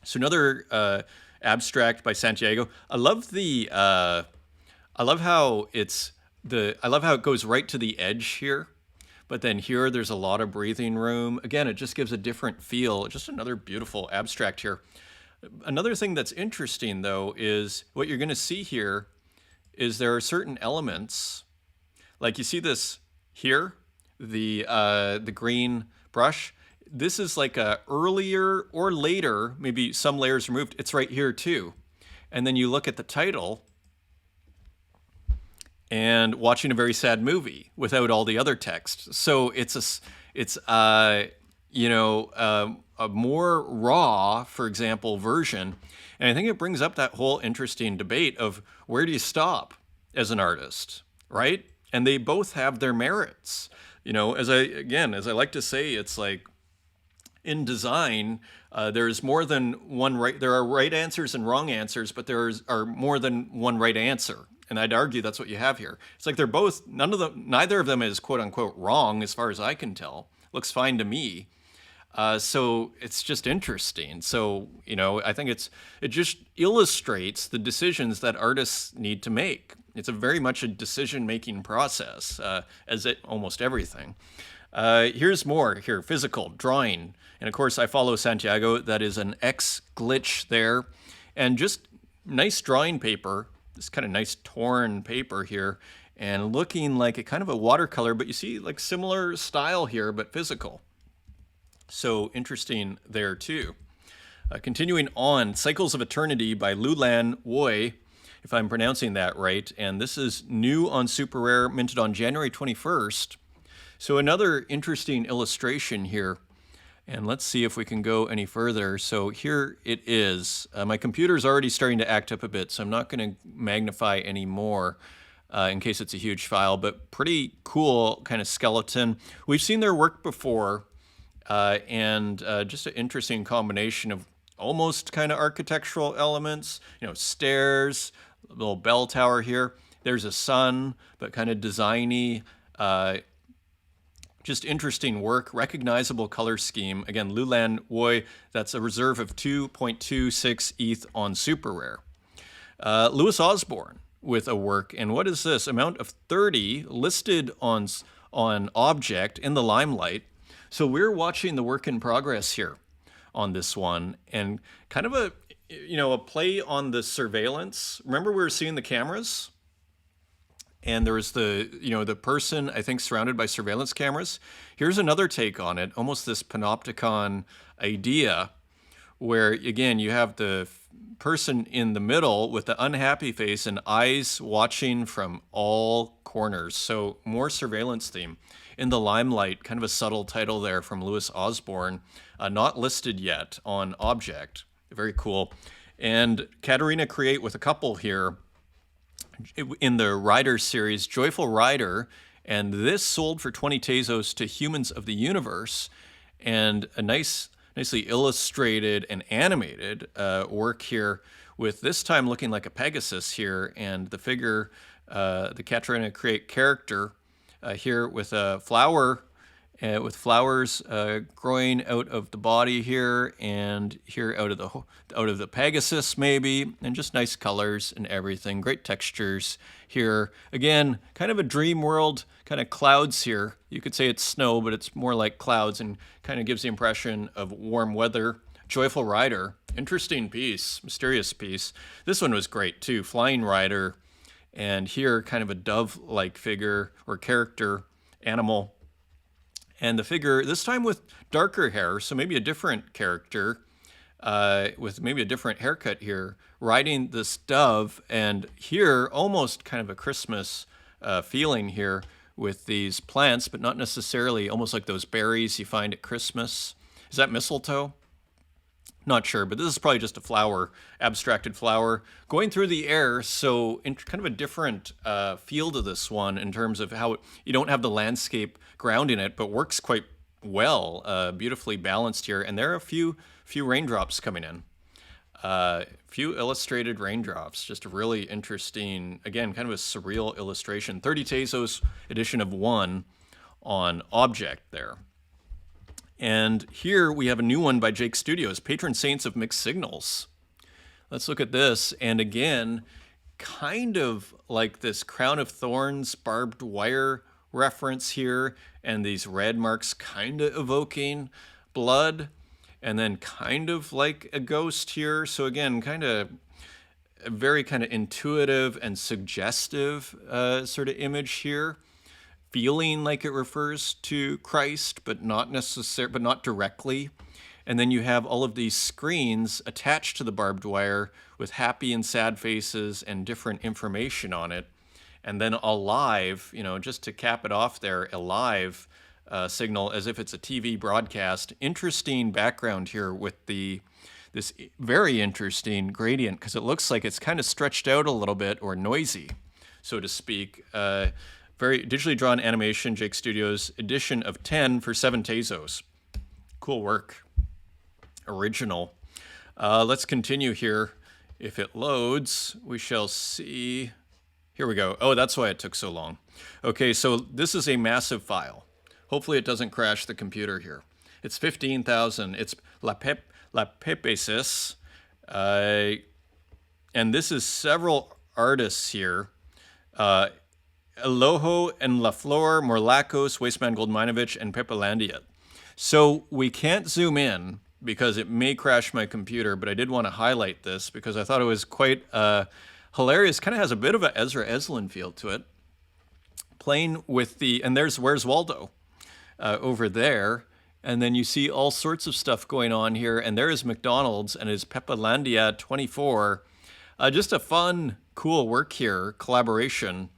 So another abstract by Santiago. I love how I love how it goes right to the edge here, but then here there's a lot of breathing room. Again, it just gives a different feel. Just another beautiful abstract here. Another thing that's interesting though is what you're going to see here is there are certain elements, like you see this here, the green brush. This is like a earlier or later, maybe some layers removed. It's right here too. And then you look at the title and watching a very sad movie without all the other text. So it's a more raw, for example, version. And I think it brings up that whole interesting debate of where do you stop as an artist, right? And they both have their merits. As I like to say, it's like in design, there's more than one right. There are right answers and wrong answers, but are more than one right answer. And I'd argue that's what you have here. It's like they're both, neither of them is quote unquote wrong as far as I can tell. Looks fine to me. So it's just interesting. So, I think it just illustrates the decisions that artists need to make. It's very much a decision-making process, as almost everything. Here's more here, physical, drawing. And of course, I follow Santiago. That is an X glitch there. And just nice drawing paper, this kind of nice torn paper here, and looking like a kind of a watercolor, but you see like similar style here, but physical. So interesting there too. Continuing on, Cycles of Eternity by Lulan Woi, if I'm pronouncing that right. And this is new on Super Rare, minted on January 21st. So another interesting illustration here. And let's see if we can go any further. So here it is. My computer's already starting to act up a bit, so I'm not going to magnify any more in case it's a huge file, but pretty cool kind of skeleton. We've seen their work before, and just an interesting combination of almost kind of architectural elements, stairs, a little bell tower here. There's a sun, but kind of designy, just interesting work, recognizable color scheme. Again, Lulan Woi, that's a reserve of 2.26 ETH on Super Rare. Louis Osborne with a work, and what is this? Amount of 30 listed on object in the limelight. So we're watching the work in progress here on this one, and kind of a play on the surveillance. Remember we were seeing the cameras? And there was the person, I think, surrounded by surveillance cameras. Here's another take on it, almost this panopticon idea, where, again, you have the person in the middle with the unhappy face and eyes watching from all corners. So more surveillance theme. In the limelight, kind of a subtle title there from Louis Osborne, not listed yet on object. Very cool. And Katerina Create with a couple here in the Rider series, Joyful Rider, and this sold for 20 Tezos to Humans of the Universe, and a nicely illustrated and animated work here, with this time looking like a Pegasus here, and the figure, the Katerina Create character here with a flower, with flowers growing out of the body here, and here out of the Pegasus maybe, and just nice colors and everything. Great textures here. Again, kind of a dream world, kind of clouds here. You could say it's snow, but it's more like clouds, and kind of gives the impression of warm weather. Joyful Rider, interesting piece, mysterious piece. This one was great too. Flying Rider, and here kind of a dove-like figure or character, animal. And the figure, this time with darker hair, so maybe a different character, with maybe a different haircut here, riding this dove, and here almost kind of a Christmas feeling here with these plants, but not necessarily, almost like those berries you find at Christmas. Is that mistletoe? Not sure, but this is probably just a flower, abstracted flower, going through the air, so in kind of a different feel to this one in terms of how you don't have the landscape grounding it, but works quite well, beautifully balanced here, and there are a few raindrops coming in. Few illustrated raindrops, just a really interesting, again, kind of a surreal illustration. 30 Tezos edition of 1 on Object there. And here we have a new one by Jake Studios, Patron Saints of Mixed Signals. Let's look at this. And again, kind of like this Crown of Thorns barbed wire reference here, and these red marks kind of evoking blood, and then kind of like a ghost here. So again, kind of a very kind of intuitive and suggestive sort of image here, feeling like it refers to Christ, but not necessarily, but not directly. And then you have all of these screens attached to the barbed wire with happy and sad faces and different information on it. And then a live, just to cap it off there, a live signal as if it's a TV broadcast. Interesting background here with this very interesting gradient, because it looks like it's kind of stretched out a little bit, or noisy, so to speak. Very digitally drawn animation, Jake Studios, edition of 10 for 7 Tezos. Cool work. Original. Let's continue here. If it loads, we shall see. Here we go. Oh, that's why it took so long. Okay, so this is a massive file. Hopefully it doesn't crash the computer here. It's 15,000. It's La Pepesis. And this is several artists here. Aloho and La Flor, Morlacos, Wasteman Goldminovich, and Pepelandia. So we can't zoom in because it may crash my computer, but I did want to highlight this because I thought it was quite hilarious. Kind of has a bit of a Ezra Eslin feel to it. Playing with and there's Where's Waldo over there. And then you see all sorts of stuff going on here. And there is McDonald's and his Pepelandia 24. Just a fun, cool work here, collaboration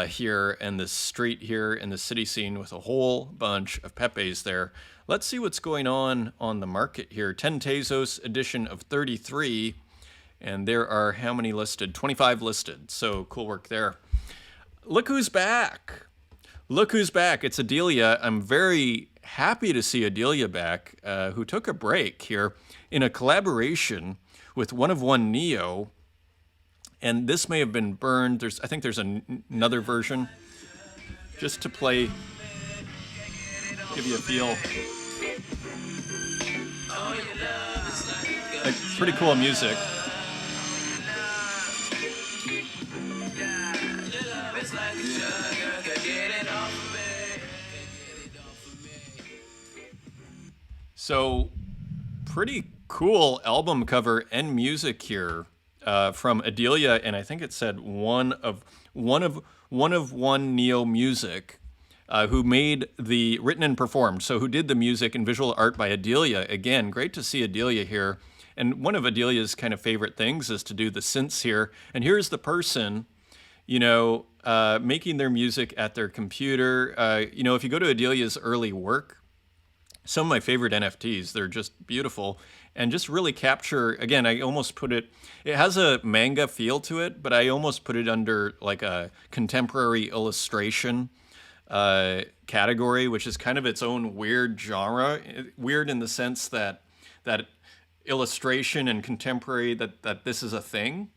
here in the street here in the city scene with a whole bunch of Pepes there. Let's see what's going on the market here. 10 Tezos edition of 33. And there are how many listed? 25 listed. So cool work there. Look who's back. Look who's back. It's Adelia. I'm very happy to see Adelia back, who took a break here in a collaboration with One of One Neo. And this may have been burned. I think there's another version just to play, give you a feel. Like, pretty cool music. So, pretty cool album cover and music here from Adelia, and I think it said one of one Neo Music, who made the written and performed. So, who did the music and visual art by Adelia? Again, great to see Adelia here. And one of Adelia's kind of favorite things is to do the synths here. And here's the person, making their music at their computer. If you go to Adelia's early work, some of my favorite NFTs, they're just beautiful and just really capture, again, I almost put it has a manga feel to it, but I almost put it under like a contemporary illustration category, which is kind of its own weird genre. Weird in the sense that illustration and contemporary, that this is a thing.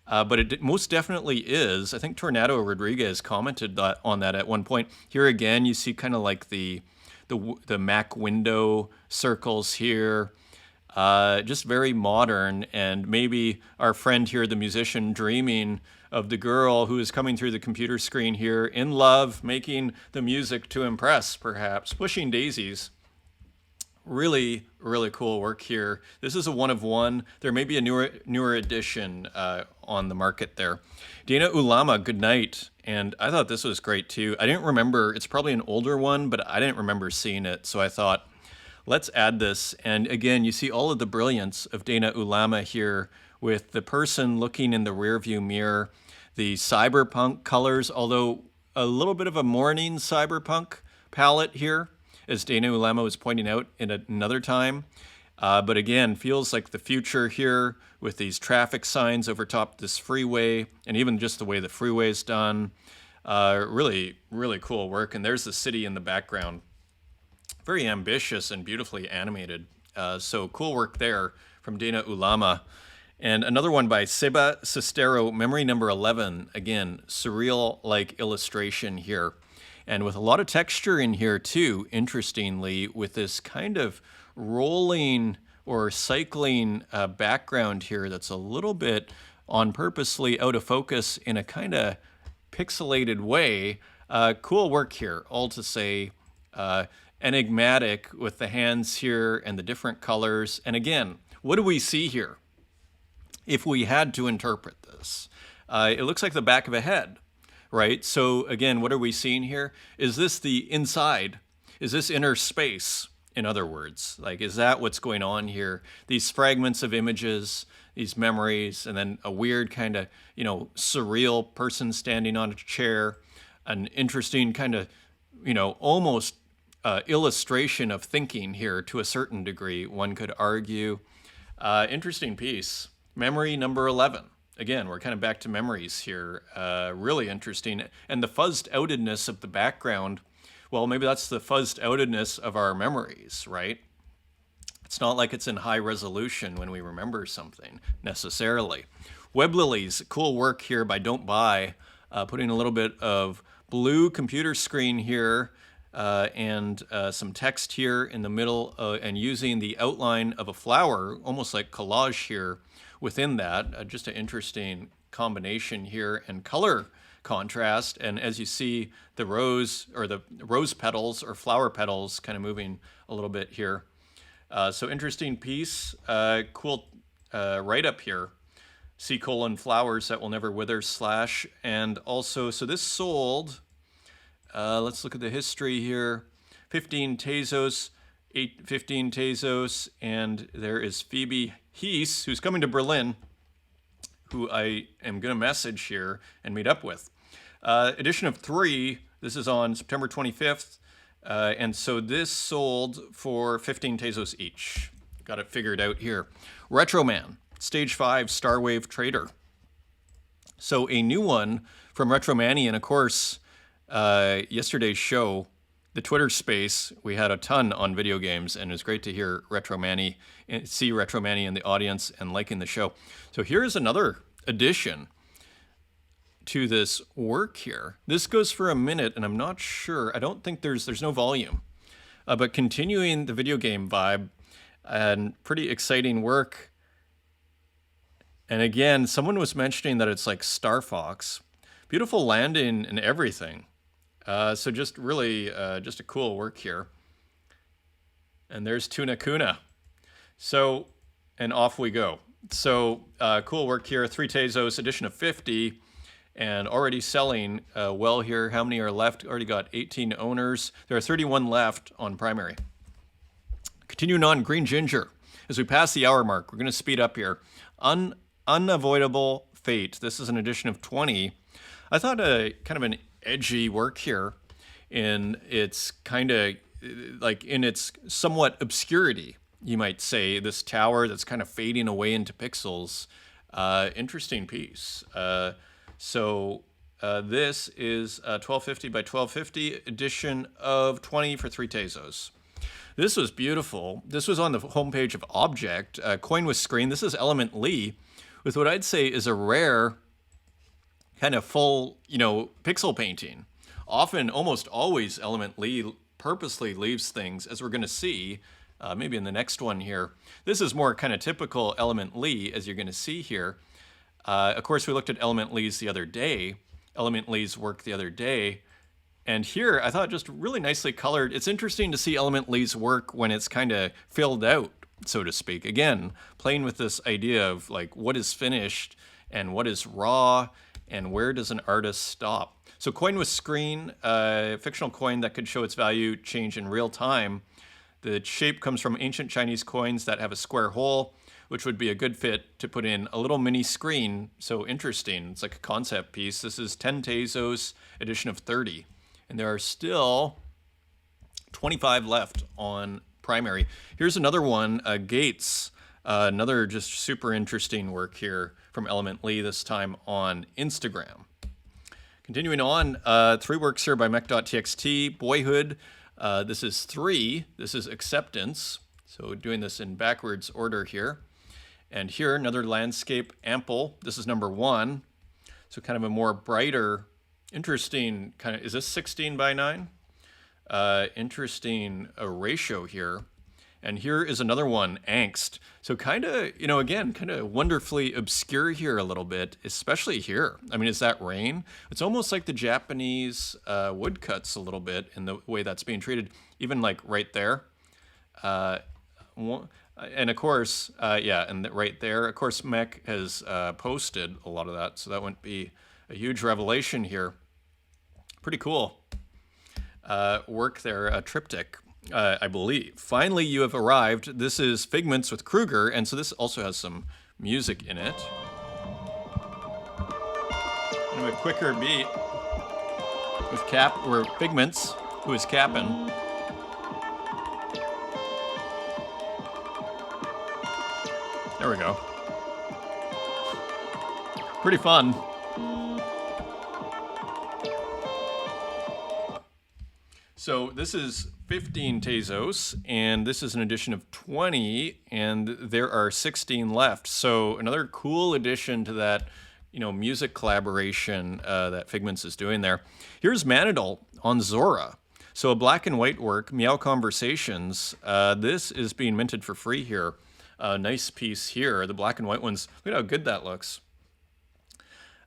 But it most definitely is. I think Tornado Rodriguez commented on that at one point. Here again, you see kind of like the Mac window circles here, just very modern, and maybe our friend here, the musician, dreaming of the girl who is coming through the computer screen here, in love, making the music to impress, perhaps. Pushing Daisies. Really, really cool work here. This is a one of one. There may be a newer edition on the market there. Dana Ulama, good night. And I thought this was great too. I didn't remember, it's probably an older one, but I didn't remember seeing it. So I thought, let's add this. And again, you see all of the brilliance of Dana Ulama here with the person looking in the rearview mirror, the cyberpunk colors, although a little bit of a morning cyberpunk palette here, as Dana Ulama was pointing out in another time. But again, feels like the future here with these traffic signs over top this freeway, and even just the way the freeway is done. Really, really cool work. And there's the city in the background. Very ambitious and beautifully animated So cool work there from Dana Ulama. And another one by Seba Sestero, Memory Number 11. Again, surreal-like illustration here. And with a lot of texture in here too, interestingly, with this kind of rolling or cycling background here that's a little bit on purposely out of focus in a kind of pixelated way. Cool work here, all to say. Enigmatic with the hands here and the different colors. And again, what do we see here? If we had to interpret this, it looks like the back of a head, right? So again, what are we seeing here? Is this the inside? Is this inner space? In other words, like, is that what's going on here? These fragments of images, these memories, and then a weird kind of, surreal person standing on a chair, an interesting kind of, almost illustration of thinking here to a certain degree, one could argue. Interesting piece. Memory number 11. Again, we're kind of back to memories here. Really interesting. And the fuzzed outedness of the background, well, maybe that's the fuzzed outedness of our memories, right? It's not like it's in high resolution when we remember something, necessarily. Web Lilies, cool work here by Don't Buy, putting a little bit of blue computer screen here, and some text here in the middle, and using the outline of a flower, almost like collage here within that. Just an interesting combination here, and color contrast. And as you see, the rose petals or flower petals kind of moving a little bit here. So interesting piece, cool write-up here. C:flowers that will never wither / and also, so this sold, let's look at the history here. 15 Tezos, 15 Tezos, and there is Phoebe Heese, who's coming to Berlin, who I am going to message here and meet up with. Edition of 3, this is on September 25th, and so this sold for 15 Tezos each. Got it figured out here. Retro Man, Stage 5 Starwave Trader. So a new one from Retro Manny, and of course, yesterday's show, the Twitter space, we had a ton on video games, and it was great to hear Retro Manny, see Retro Manny in the audience and liking the show. So here's another addition to this work here. This goes for a minute, and I'm not sure. I don't think there's no volume, but continuing the video game vibe, and pretty exciting work. And again, someone was mentioning that it's like Star Fox. Beautiful landing and everything. So just really, just a cool work here. And there's Tuna Kuna. So, and off we go. So cool work here. 3 Tezos, edition of 50, and already selling well here. How many are left? Already got 18 owners. There are 31 left on primary. Continuing on, Green Ginger. As we pass the hour mark, we're going to speed up here. Unavoidable Fate. This is an edition of 20. I thought kind of an edgy work here in its kind of like in its somewhat obscurity, you might say. This tower that's kind of fading away into pixels. Interesting piece. So this is 1250 by 1250 edition of 20 for 3 Tezos. This was beautiful. This was on the homepage of Object. Coin with Screen. This is Element Lee with what I'd say is a rare kind of full, pixel painting. Often, almost always, Element Lee purposely leaves things, as we're going to see, maybe in the next one here. This is more kind of typical Element Lee, as you're going to see here. Of course, we looked at Element Lee's work the other day. And here, I thought just really nicely colored. It's interesting to see Element Lee's work when it's kind of filled out, so to speak. Again, playing with this idea of like what is finished and what is raw, and where does an artist stop? So Coin with Screen, fictional coin that could show its value change in real time. The shape comes from ancient Chinese coins that have a square hole, which would be a good fit to put in a little mini screen. So interesting. It's like a concept piece. This is 10 Tezos, edition of 30. And there are still 25 left on primary. Here's another one, Gates. Another just super interesting work here from Element Lee, this time on Instagram. Continuing on, 3 works here by mech.txt. Boyhood, this is 3. This is Acceptance. So doing this in backwards order here. And here, another landscape ample. This is number 1. So kind of a more brighter, interesting kind of, is this 16 by 9? Interesting ratio here. And here is another one, Angst. So kind of, you know, again, kind of wonderfully obscure here a little bit, especially here. I mean, is that rain? It's almost like the Japanese woodcuts a little bit in the way that's being treated, even like right there. And of course, yeah, and right there, of course, Mech has posted a lot of that, so that wouldn't be a huge revelation here. Pretty cool work there, a triptych. I believe. Finally, you have arrived. This is Figments with Kruger, and so this also has some music in it. Kind of a quicker beat with Figments, who is capping. There we go. Pretty fun. So this is 15 Tezos, and this is an edition of 20, and there are 16 left. So another cool addition to that, you know, music collaboration that Figments is doing there. Here's Manidal on Zora. So a black and white work, Meow Conversations. This is being minted for free here. Nice piece here. The black and white ones. Look at how good that looks.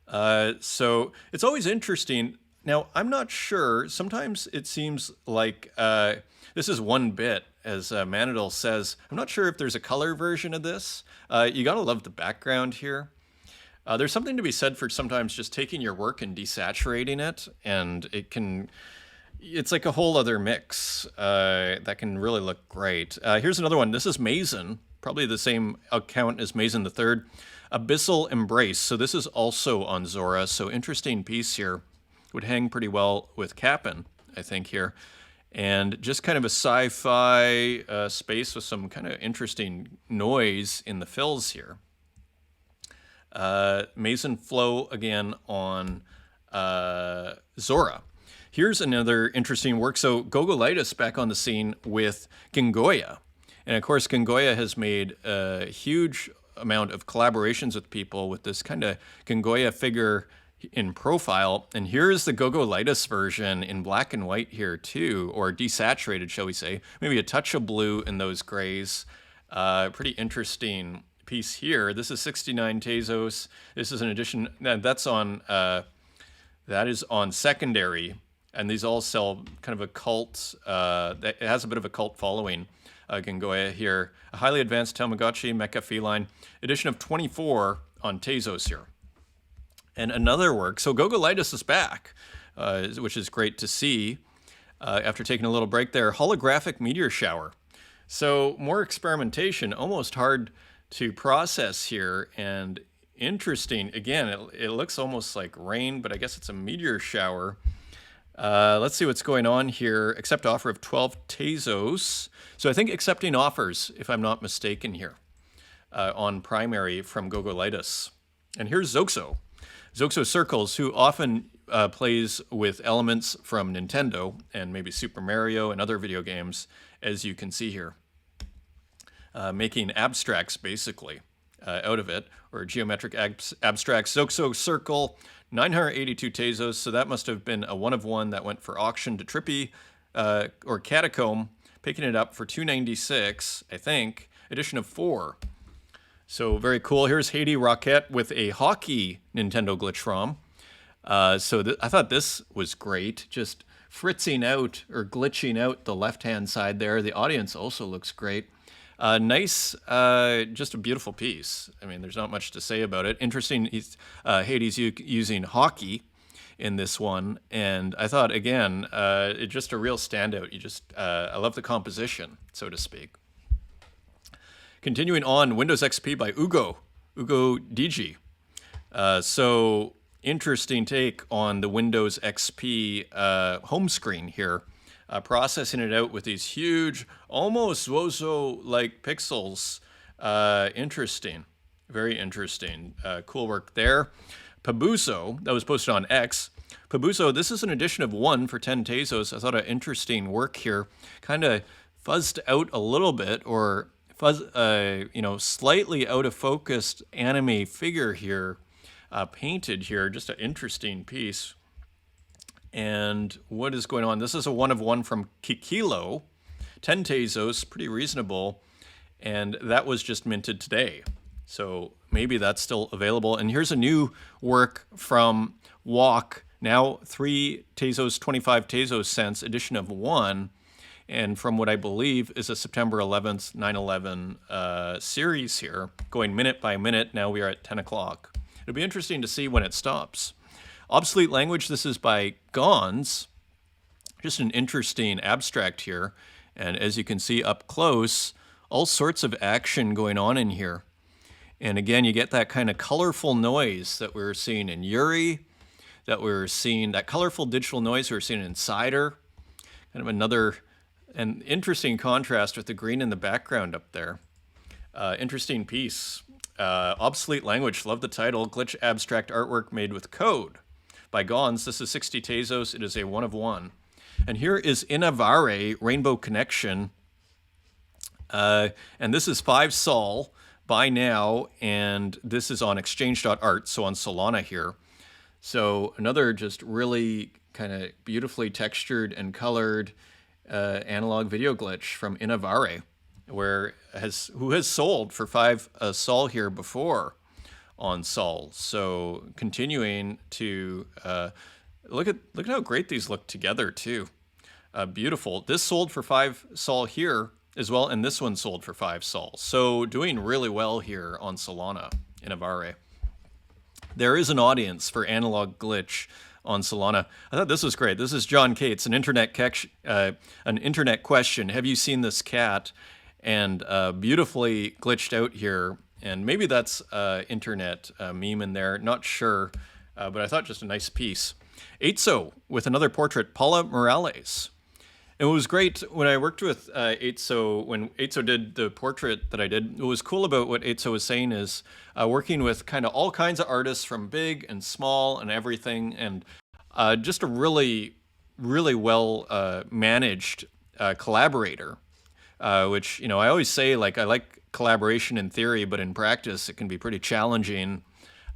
So it's always interesting. Now, I'm not sure. Sometimes it seems like this is 1 bit, as Manidal says. I'm not sure if there's a color version of this. You gotta love the background here. There's something to be said for sometimes just taking your work and desaturating it, and it's like a whole other mix that can really look great. Here's another one. This is Mason, probably the same account as Mason the Third. Abyssal Embrace. So this is also on Zora. So interesting piece here. Would hang pretty well with Cap'n, I think, here. And just kind of a sci-fi space with some kind of interesting noise in the fills here. Mason Flow again on Zora. Here's another interesting work. So Gogolitis back on the scene with Gingoya. And of course, Gingoya has made a huge amount of collaborations with people with this kind of Gingoya figure in profile. And here's the Gogolitis version in black and white here too, or desaturated, shall we say. Maybe a touch of blue in those grays. Pretty interesting piece here. This is 69 Tezos. This is an edition that's on, that is on secondary. And these all sell kind of a cult, it has a bit of a cult following. Gingoya here. A highly advanced Tamagotchi Mecha Feline. Edition of 24 on Tezos here. And another work, so Gogolitis is back, which is great to see after taking a little break there. Holographic Meteor Shower. So more experimentation, almost hard to process here, and interesting. Again, it looks almost like rain, but I guess it's a meteor shower. Let's see what's going on here. Accept offer of 12 Tezos. So I think accepting offers, if I'm not mistaken here, on primary from Gogolitis. And here's Zoxo. Zoxo Circles, who often plays with elements from Nintendo and maybe Super Mario and other video games, as you can see here. Making abstracts, basically, out of it, or geometric abstracts. Zoxo Circle, 982 Tezos, so that must have been a one of one that went for auction to Trippy or Catacomb, picking it up for 296, I think, edition of 4. So very cool. Here's Haiti Rocket with a hockey Nintendo glitch ROM. So I thought this was great, just fritzing out or glitching out the left-hand side there. The audience also looks great. Nice, just a beautiful piece. I mean, there's not much to say about it. Interesting, Hades using hockey in this one. And I thought, again, it's just a real standout. I love the composition, so to speak. Continuing on, Windows XP by Ugo DG. So interesting take on the Windows XP home screen here. Processing it out with these huge, almost Wozo-like pixels. Interesting. Very interesting. Cool work there. Pabuso, that was posted on X. Pabuso, this is an edition of 1 for 10 Tezos. I thought an interesting work here. Kind of fuzzed out a little bit, or slightly out of focused anime figure here, painted here. Just an interesting piece. And what is going on? This is a 1 of 1 from Kikilo, 10 Tezos, pretty reasonable, and that was just minted today. So maybe that's still available. And here's a new work from Walk, now 3 Tezos, 25 Tezos cents, edition of 1, and from what I believe is a September 11th, 9/11 series here, going minute by minute. Now we are at 10 o'clock. It'll be interesting to see when it stops. Obsolete Language, this is by Gons. Just an interesting abstract here. And as you can see up close, all sorts of action going on in here. And again, you get that kind of colorful noise that we were seeing in Yuri, that we were seeing, that colorful digital noise we were seeing in Cider. Kind of another, an interesting contrast with the green in the background up there. Interesting piece. Obsolete Language, love the title. Glitch abstract artwork made with code by Gons. This is 60 Tezos. It is a 1 of 1. And here is Inavare, Rainbow Connection. And this is 5 Sol by now, and this is on exchange.art, so on Solana here. So another just really kind of beautifully textured and colored analog video glitch from Inavare, who has sold for 5 Sol here before on Sol. So continuing to look at how great these look together too. Beautiful. This sold for 5 Sol here as well, and this one sold for 5 Sol. So doing really well here on Solana in Avare. There is an audience for Analog Glitch on Solana. I thought this was great. This is John Cates, an internet question. Have you seen this cat? And beautifully glitched out here. And maybe that's internet meme in there. Not sure, but I thought just a nice piece. Eitzo with another portrait, Paula Morales. It was great when I worked with Eitzo, when Eitzo did the portrait that I did. What was cool about what Eitzo was saying is working with kind of all kinds of artists from big and small and everything, and just a really, really well managed collaborator, which, you know, I always say, like, I like collaboration in theory, but in practice it can be pretty challenging.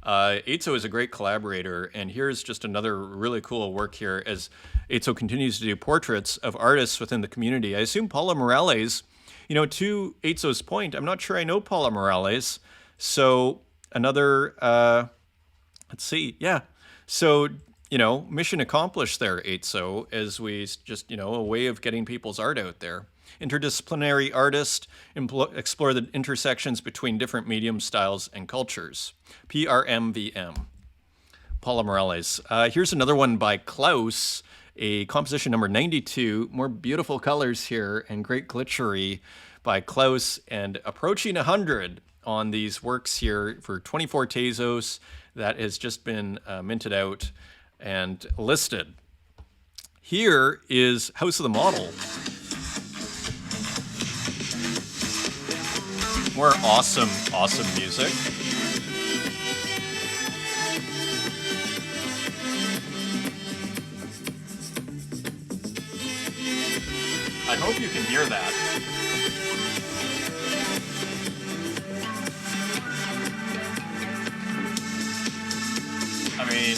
Eitzo is a great collaborator, and here's just another really cool work here as Eitzo continues to do portraits of artists within the community. I assume Paula Morales, you know, to Eitzo's point, I'm not sure I know Paula Morales, so another, let's see, yeah. So, you know, mission accomplished there, Eitzo, as we just, you know, a way of getting people's art out there. Interdisciplinary artist, explore the intersections between different medium styles and cultures. PRMVM. Paula Morales. Here's another one by Klaus, a composition number 92. More beautiful colors here and great glitchery by Klaus, and approaching 100 on these works here for 24 Tezos. That has just been minted out and listed. Here is House of the Model. More awesome, awesome music. I hope you can hear that. I mean,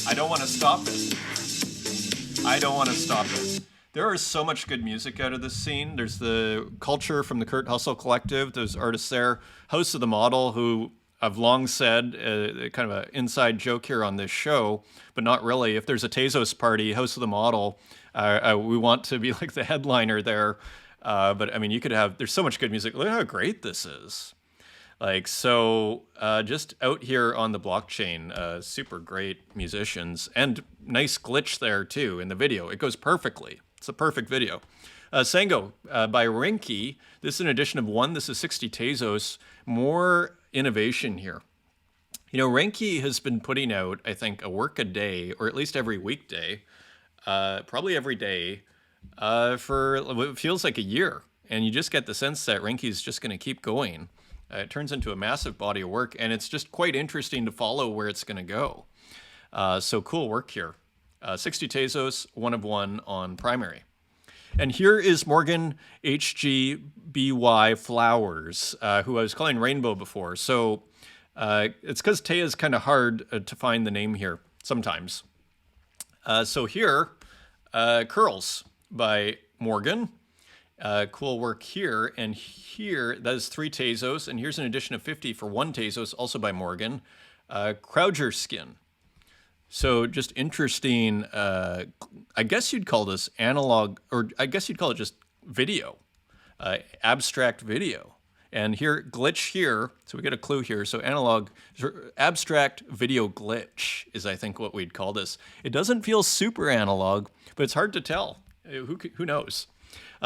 I don't want to stop it. I don't want to stop it. There is so much good music out of this scene. There's the culture from the Kurt Hustle Collective. There's artists there. Host of the Model, who I've long said, kind of an inside joke here on this show, but not really. If there's a Tezos party, Host of the Model, we want to be like the headliner there. But I mean, you could have, there's so much good music. Look how great this is. Like, so just out here on the blockchain, super great musicians, and nice glitch there too in the video. It goes perfectly. It's a perfect video. Sango by Rinky. This is an edition of 1. This is 60 Tezos. More innovation here. You know, Rinky has been putting out, I think, a work a day, or at least every weekday, probably every day, for what feels like a year. And you just get the sense that Rinky's just going to keep going. It turns into a massive body of work, and it's just quite interesting to follow where it's going to go. So cool work here. 60 Tezos, 1 of 1 on primary. And here is Morgan HGBY Flowers, who I was calling Rainbow before. So it's because Taya is kind of hard to find the name here sometimes. So here, Curls by Morgan. Cool work here. And here, that is 3 Tezos. And here's an addition of 50 for 1 Tezos, also by Morgan. Crowger Skin. So just interesting, I guess you'd call this analog, or I guess you'd call it just video, abstract video. And here, glitch here, so we get a clue here. So analog, abstract video glitch is, I think, what we'd call this. It doesn't feel super analog, but it's hard to tell. Who knows?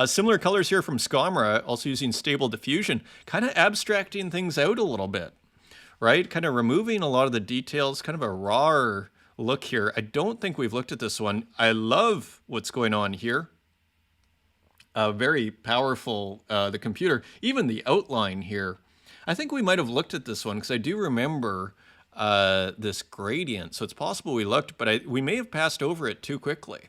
Similar colors here from Scamra, also using stable diffusion, kind of abstracting things out a little bit, right? Kind of removing a lot of the details, kind of a raw look here. I don't think we've looked at this one. I love what's going on here. Very powerful, the computer. Even the outline here. I think we might have looked at this one because I do remember this gradient. So it's possible we looked, but we may have passed over it too quickly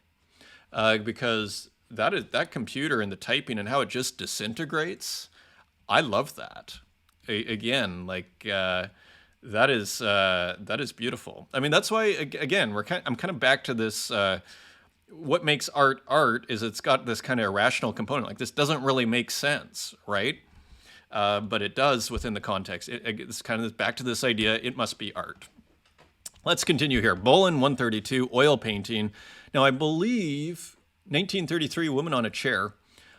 because that computer and the typing and how it just disintegrates. I love that. Again, like that is beautiful. I mean, that's why again I'm kind of back to this. What makes art is it's got this kind of irrational component. Like this doesn't really make sense, right? But it does within the context. It's kind of back to this idea. It must be art. Let's continue here. Bolin 132 oil painting. Now I believe 1933 woman on a chair.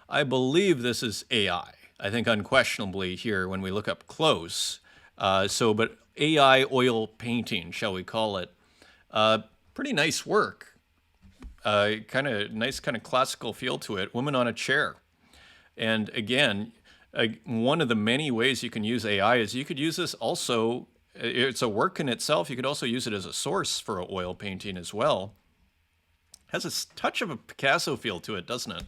I believe this is AI. I think unquestionably here when we look up close. But AI oil painting, shall we call it? Pretty nice work. Kind of nice, kind of classical feel to it. Woman on a chair. And again, one of the many ways you can use AI is you could use this also. It's a work in itself. You could also use it as a source for an oil painting as well. Has a touch of a Picasso feel to it, doesn't it?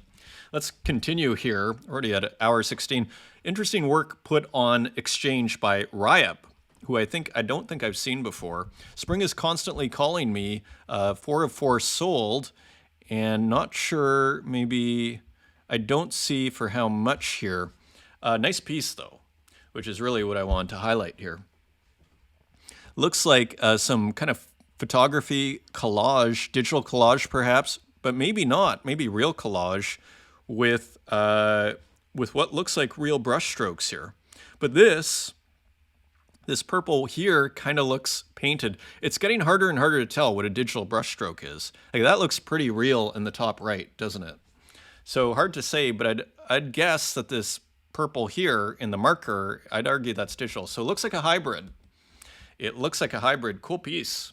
Let's continue here. Already at hour 16. Interesting work put on exchange by Ryup, who I don't think I've seen before. Spring is constantly calling me. 4 of 4 sold, and not sure. Maybe I don't see for how much here. Nice piece though, which is really what I want to highlight here. Looks like some kind of photography collage, digital collage perhaps, but maybe not. Maybe real collage with what looks like real brush strokes here. But this purple here kind of looks painted. It's getting harder and harder to tell what a digital brush stroke is. Like that looks pretty real in the top right, doesn't it? So hard to say, but I'd guess that this purple here in the marker, I'd argue that's digital. So it looks like a hybrid. It looks like a hybrid. Cool piece.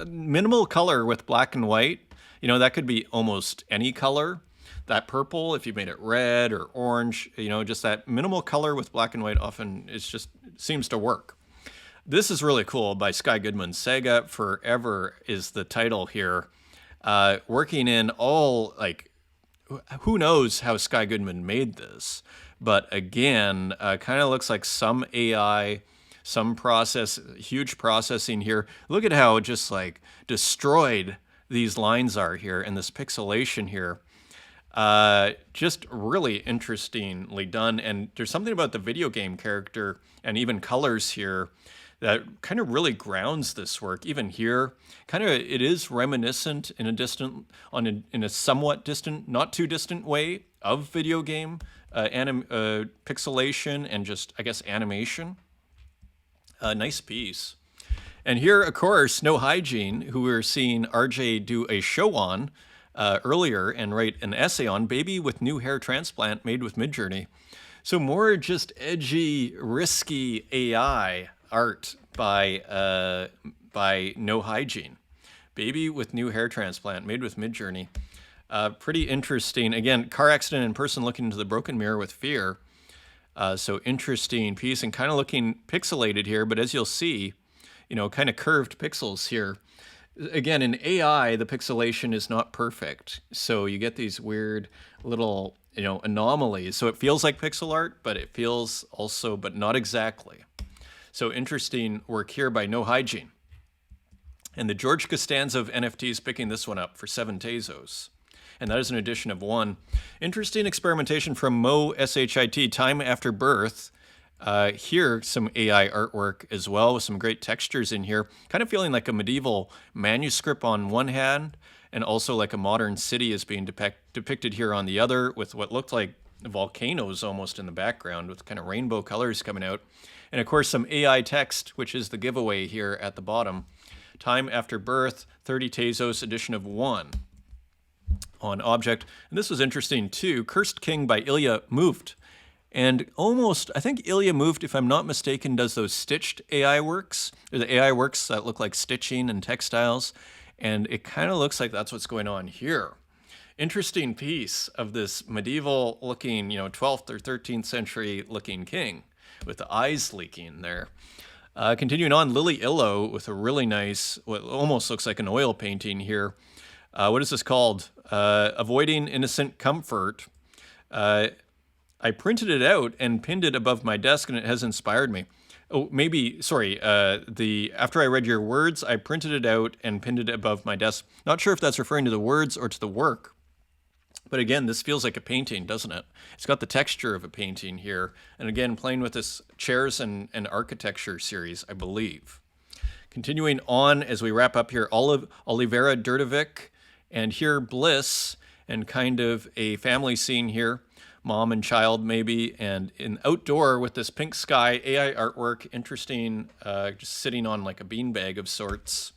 Minimal color with black and white. You know, that could be almost any color. That purple, if you made it red or orange, you know, just that minimal color with black and white often seems to work. This is really cool by Sky Goodman. Sega Forever is the title here. Working in all, like, who knows how Sky Goodman made this. But again, kind of looks like some AI, some huge processing here. Look at how just like destroyed these lines are here and this pixelation here. Just really interestingly done. And there's something about the video game character and even colors here that kind of really grounds this work. Even here, it is reminiscent in a somewhat distant, not too distant way of video game pixelation and just, I guess, animation. Nice piece. And here, of course, No Hygiene, who we were seeing RJ do a show on earlier and write an essay on, Baby with New Hair Transplant Made with Midjourney. So more just edgy, risky AI art by No Hygiene. Baby with New Hair Transplant Made with Midjourney. Pretty interesting. Again, car accident in person looking into the broken mirror with fear. So interesting piece and kind of looking pixelated here, but as you'll see, you know, kind of curved pixels here. Again, in AI, the pixelation is not perfect. So you get these weird little, you know, anomalies. So it feels like pixel art, but it feels also, but not exactly. So interesting work here by No Hygiene. And the George Costanza of NFTs picking this one up for 7 Tezos. and that is an edition of 1. Interesting experimentation from Mo SHIT, Time After Birth. Here, some AI artwork as well with some great textures in here. Kind of feeling like a medieval manuscript on one hand, and also like a modern city is being depicted here on the other, with what looked like volcanoes almost in the background with kind of rainbow colors coming out. And of course, some AI text, which is the giveaway here at the bottom. Time After Birth, 30 Tezos, edition of 1 on object. And this was interesting too. Cursed King by Ilya Moved. And almost, I think Ilya Moved, if I'm not mistaken, does those stitched AI works. Or the AI works that look like stitching and textiles. And it kind of looks like that's what's going on here. Interesting piece of this medieval looking, 12th or 13th century looking king with the eyes leaking there. Continuing on, Lily Illo with a really nice, what almost looks like an oil painting here. What is this called? Avoiding Innocent Comfort. I printed it out and pinned it above my desk, and it has inspired me. Oh, maybe, sorry, after I read your words, I printed it out and pinned it above my desk. Not sure if that's referring to the words or to the work. But again, this feels like a painting, doesn't it? It's got the texture of a painting here. And again, playing with this chairs and architecture series, I believe. Continuing on as we wrap up here, Olivera Durdovic, and here Bliss, and kind of a family scene here. Mom and child maybe, and in outdoor with this pink sky, AI artwork, interesting, just sitting on like a beanbag of sorts.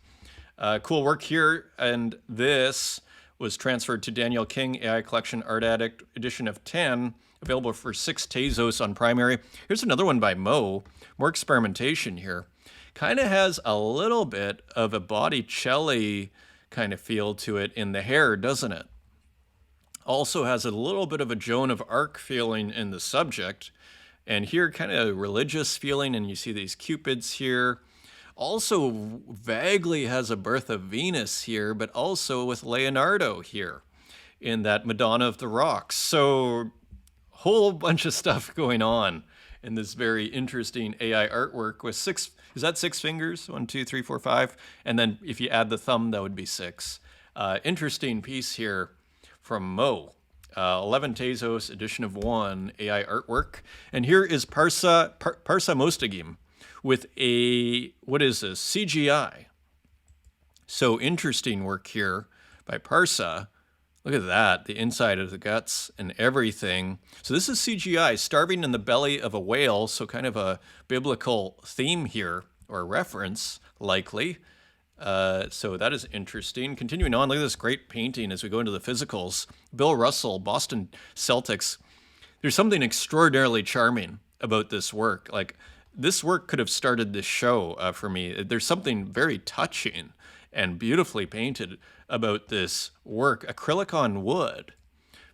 Cool work here, and this was transferred to Daniel King AI Collection Art Addict edition of 10, available for 6 Tezos on primary. Here's another one by Mo, more experimentation here. Kind of has a little bit of a Botticelli kind of feel to it in the hair, doesn't it? Also has a little bit of a Joan of Arc feeling in the subject. And here kind of religious feeling, and you see these cupids here. Also vaguely has a Birth of Venus here, but also with Leonardo here in that Madonna of the Rocks. So whole bunch of stuff going on in this very interesting AI artwork with 6, is that 6 fingers? 1, 2, 3, 4, 5. And then if you add the thumb, that would be 6. Interesting piece here from Mo. 11 Tezos, edition of 1, AI artwork. And here is Parsa Mostagim with a, what is this, CGI. So interesting work here by Parsa. Look at that, the inside of the guts and everything. So this is CGI, starving in the belly of a whale, so kind of a biblical theme here, or reference, likely. So that is interesting. Continuing on, look at this great painting as we go into the physicals. Bill Russell, Boston Celtics. There's something extraordinarily charming about this work. Like, this work could have started this show for me. There's something very touching and beautifully painted about this work. Acrylic on wood.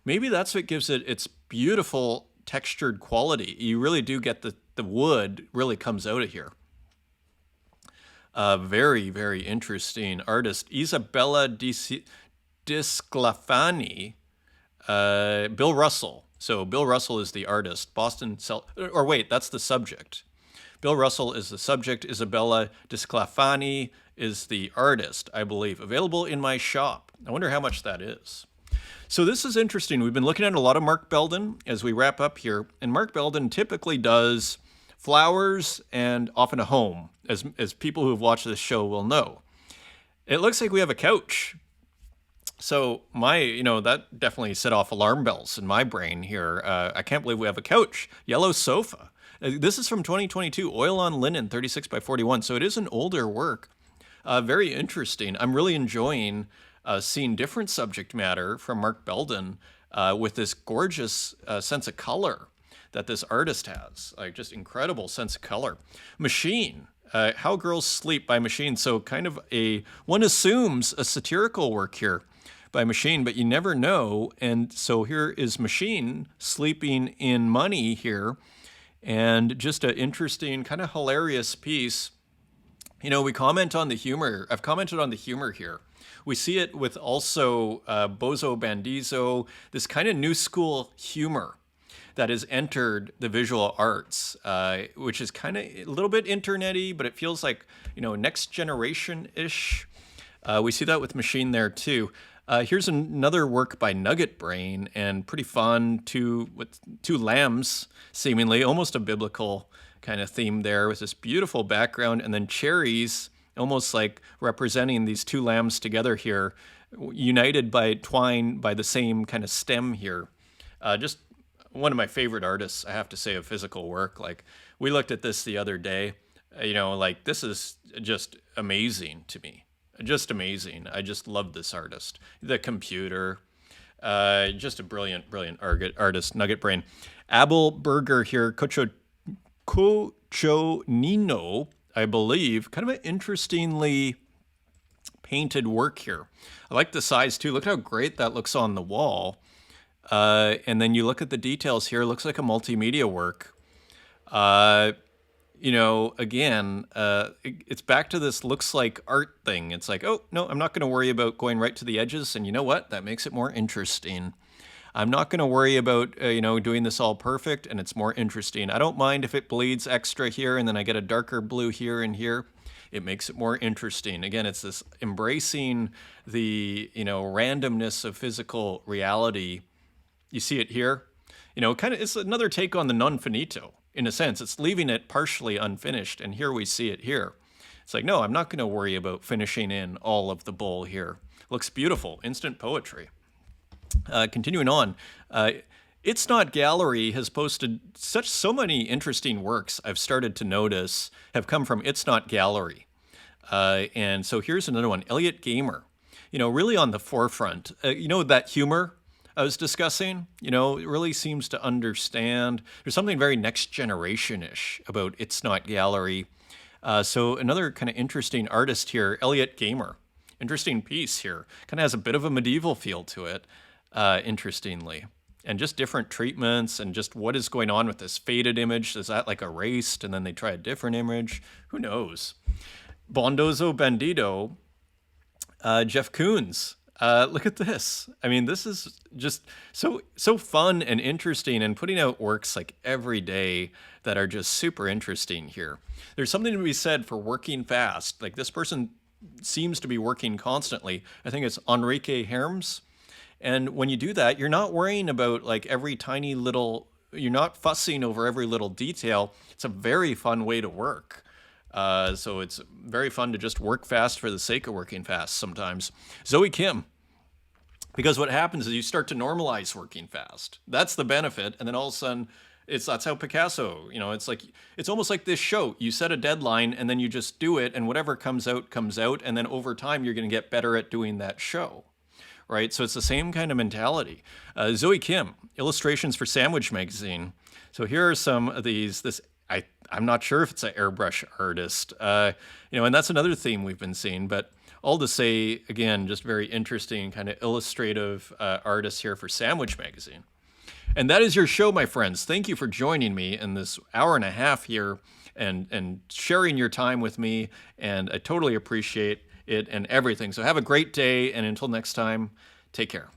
Maybe that's what gives it its beautiful textured quality. You really do get the wood really comes out of here. Very, very interesting artist. Isabella Disclafani, Bill Russell. So Bill Russell is the artist. Or wait, that's the subject. Bill Russell is the subject. Isabella Disclafani is the artist, I believe. Available in my shop. I wonder how much that is. So this is interesting. We've been looking at a lot of Mark Belden as we wrap up here. And Mark Belden typically does flowers and often a home, as people who have watched this show will know. It looks like we have a couch. So that definitely set off alarm bells in my brain here. I can't believe we have a couch. Yellow sofa. This is from 2022, oil on linen, 36 by 41. So it is an older work. Very interesting. I'm really enjoying seeing different subject matter from Mark Belden with this gorgeous sense of color that this artist has. Like, just incredible sense of color. Machine. How Girls Sleep by Machine. So kind of one assumes a satirical work here by Machine, but you never know. And so here is Machine sleeping in money here. And just an interesting, kind of hilarious piece. We comment on the humor. I've commented on the humor here. We see it with also Bozo Bandizo, this kind of new school humor that has entered the visual arts, which is kind of a little bit internet-y, but it feels like, next generation-ish. We see that with Machine there too. Here's another work by Nugget Brain, and pretty fun. Two lambs, seemingly almost a biblical kind of theme there, with this beautiful background, and then cherries, almost like representing these two lambs together here, united by twine by the same kind of stem here. Just one of my favorite artists, I have to say, of physical work. Like, we looked at this the other day. Like, this is just amazing to me. Just amazing. I just love this artist. The computer, just a brilliant, brilliant artist, Nugget Brain. Abel Berger here, Cochonino, I believe. Kind of an interestingly painted work here. I like the size too. Look how great that looks on the wall. And then you look at the details here. It looks like a multimedia work. Again, it's back to this looks like art thing. It's like, oh, no, I'm not going to worry about going right to the edges. And you know what? That makes it more interesting. I'm not going to worry about, doing this all perfect, and it's more interesting. I don't mind if it bleeds extra here and then I get a darker blue here and here. It makes it more interesting. Again, it's this embracing the, randomness of physical reality. You see it here? It's another take on the non finito. In a sense, it's leaving it partially unfinished, and here we see it here. It's like, no, I'm not going to worry about finishing in all of the bowl here. Looks beautiful, instant poetry. Continuing on, It's Not Gallery has posted so many interesting works I've started to notice have come from It's Not Gallery. And so here's another one, Elliot Gamer. Really on the forefront. That humor I was discussing, it really seems to understand. There's something very next generation-ish about It's Not Gallery. So another kind of interesting artist here, Elliot Gamer. Interesting piece here. Kind of has a bit of a medieval feel to it, interestingly. And just different treatments and just what is going on with this faded image. Is that like erased and then they try a different image? Who knows? Bondozo Bandito, Jeff Koons. Look at this. I mean, this is just so fun and interesting, and putting out works like every day that are just super interesting here. There's something to be said for working fast. Like, this person seems to be working constantly. I think it's Enrique Herms. And when you do that, you're not worrying about like every tiny little, you're not fussing over every little detail. It's a very fun way to work. So it's very fun to just work fast for the sake of working fast sometimes. Zoe Kim. Because what happens is you start to normalize working fast. That's the benefit. And then all of a sudden, that's how Picasso, it's almost like this show. You set a deadline and then you just do it, and whatever comes out, comes out. And then over time, you're going to get better at doing that show. Right? So it's the same kind of mentality. Zoe Kim, illustrations for Sandwich Magazine. So here are some of these. I'm not sure if it's an airbrush artist, and that's another theme we've been seeing. But all to say, again, just very interesting kind of illustrative artists here for Sandwich Magazine. And that is your show, my friends. Thank you for joining me in this hour and a half here and sharing your time with me. And I totally appreciate it and everything. So have a great day. And until next time, take care.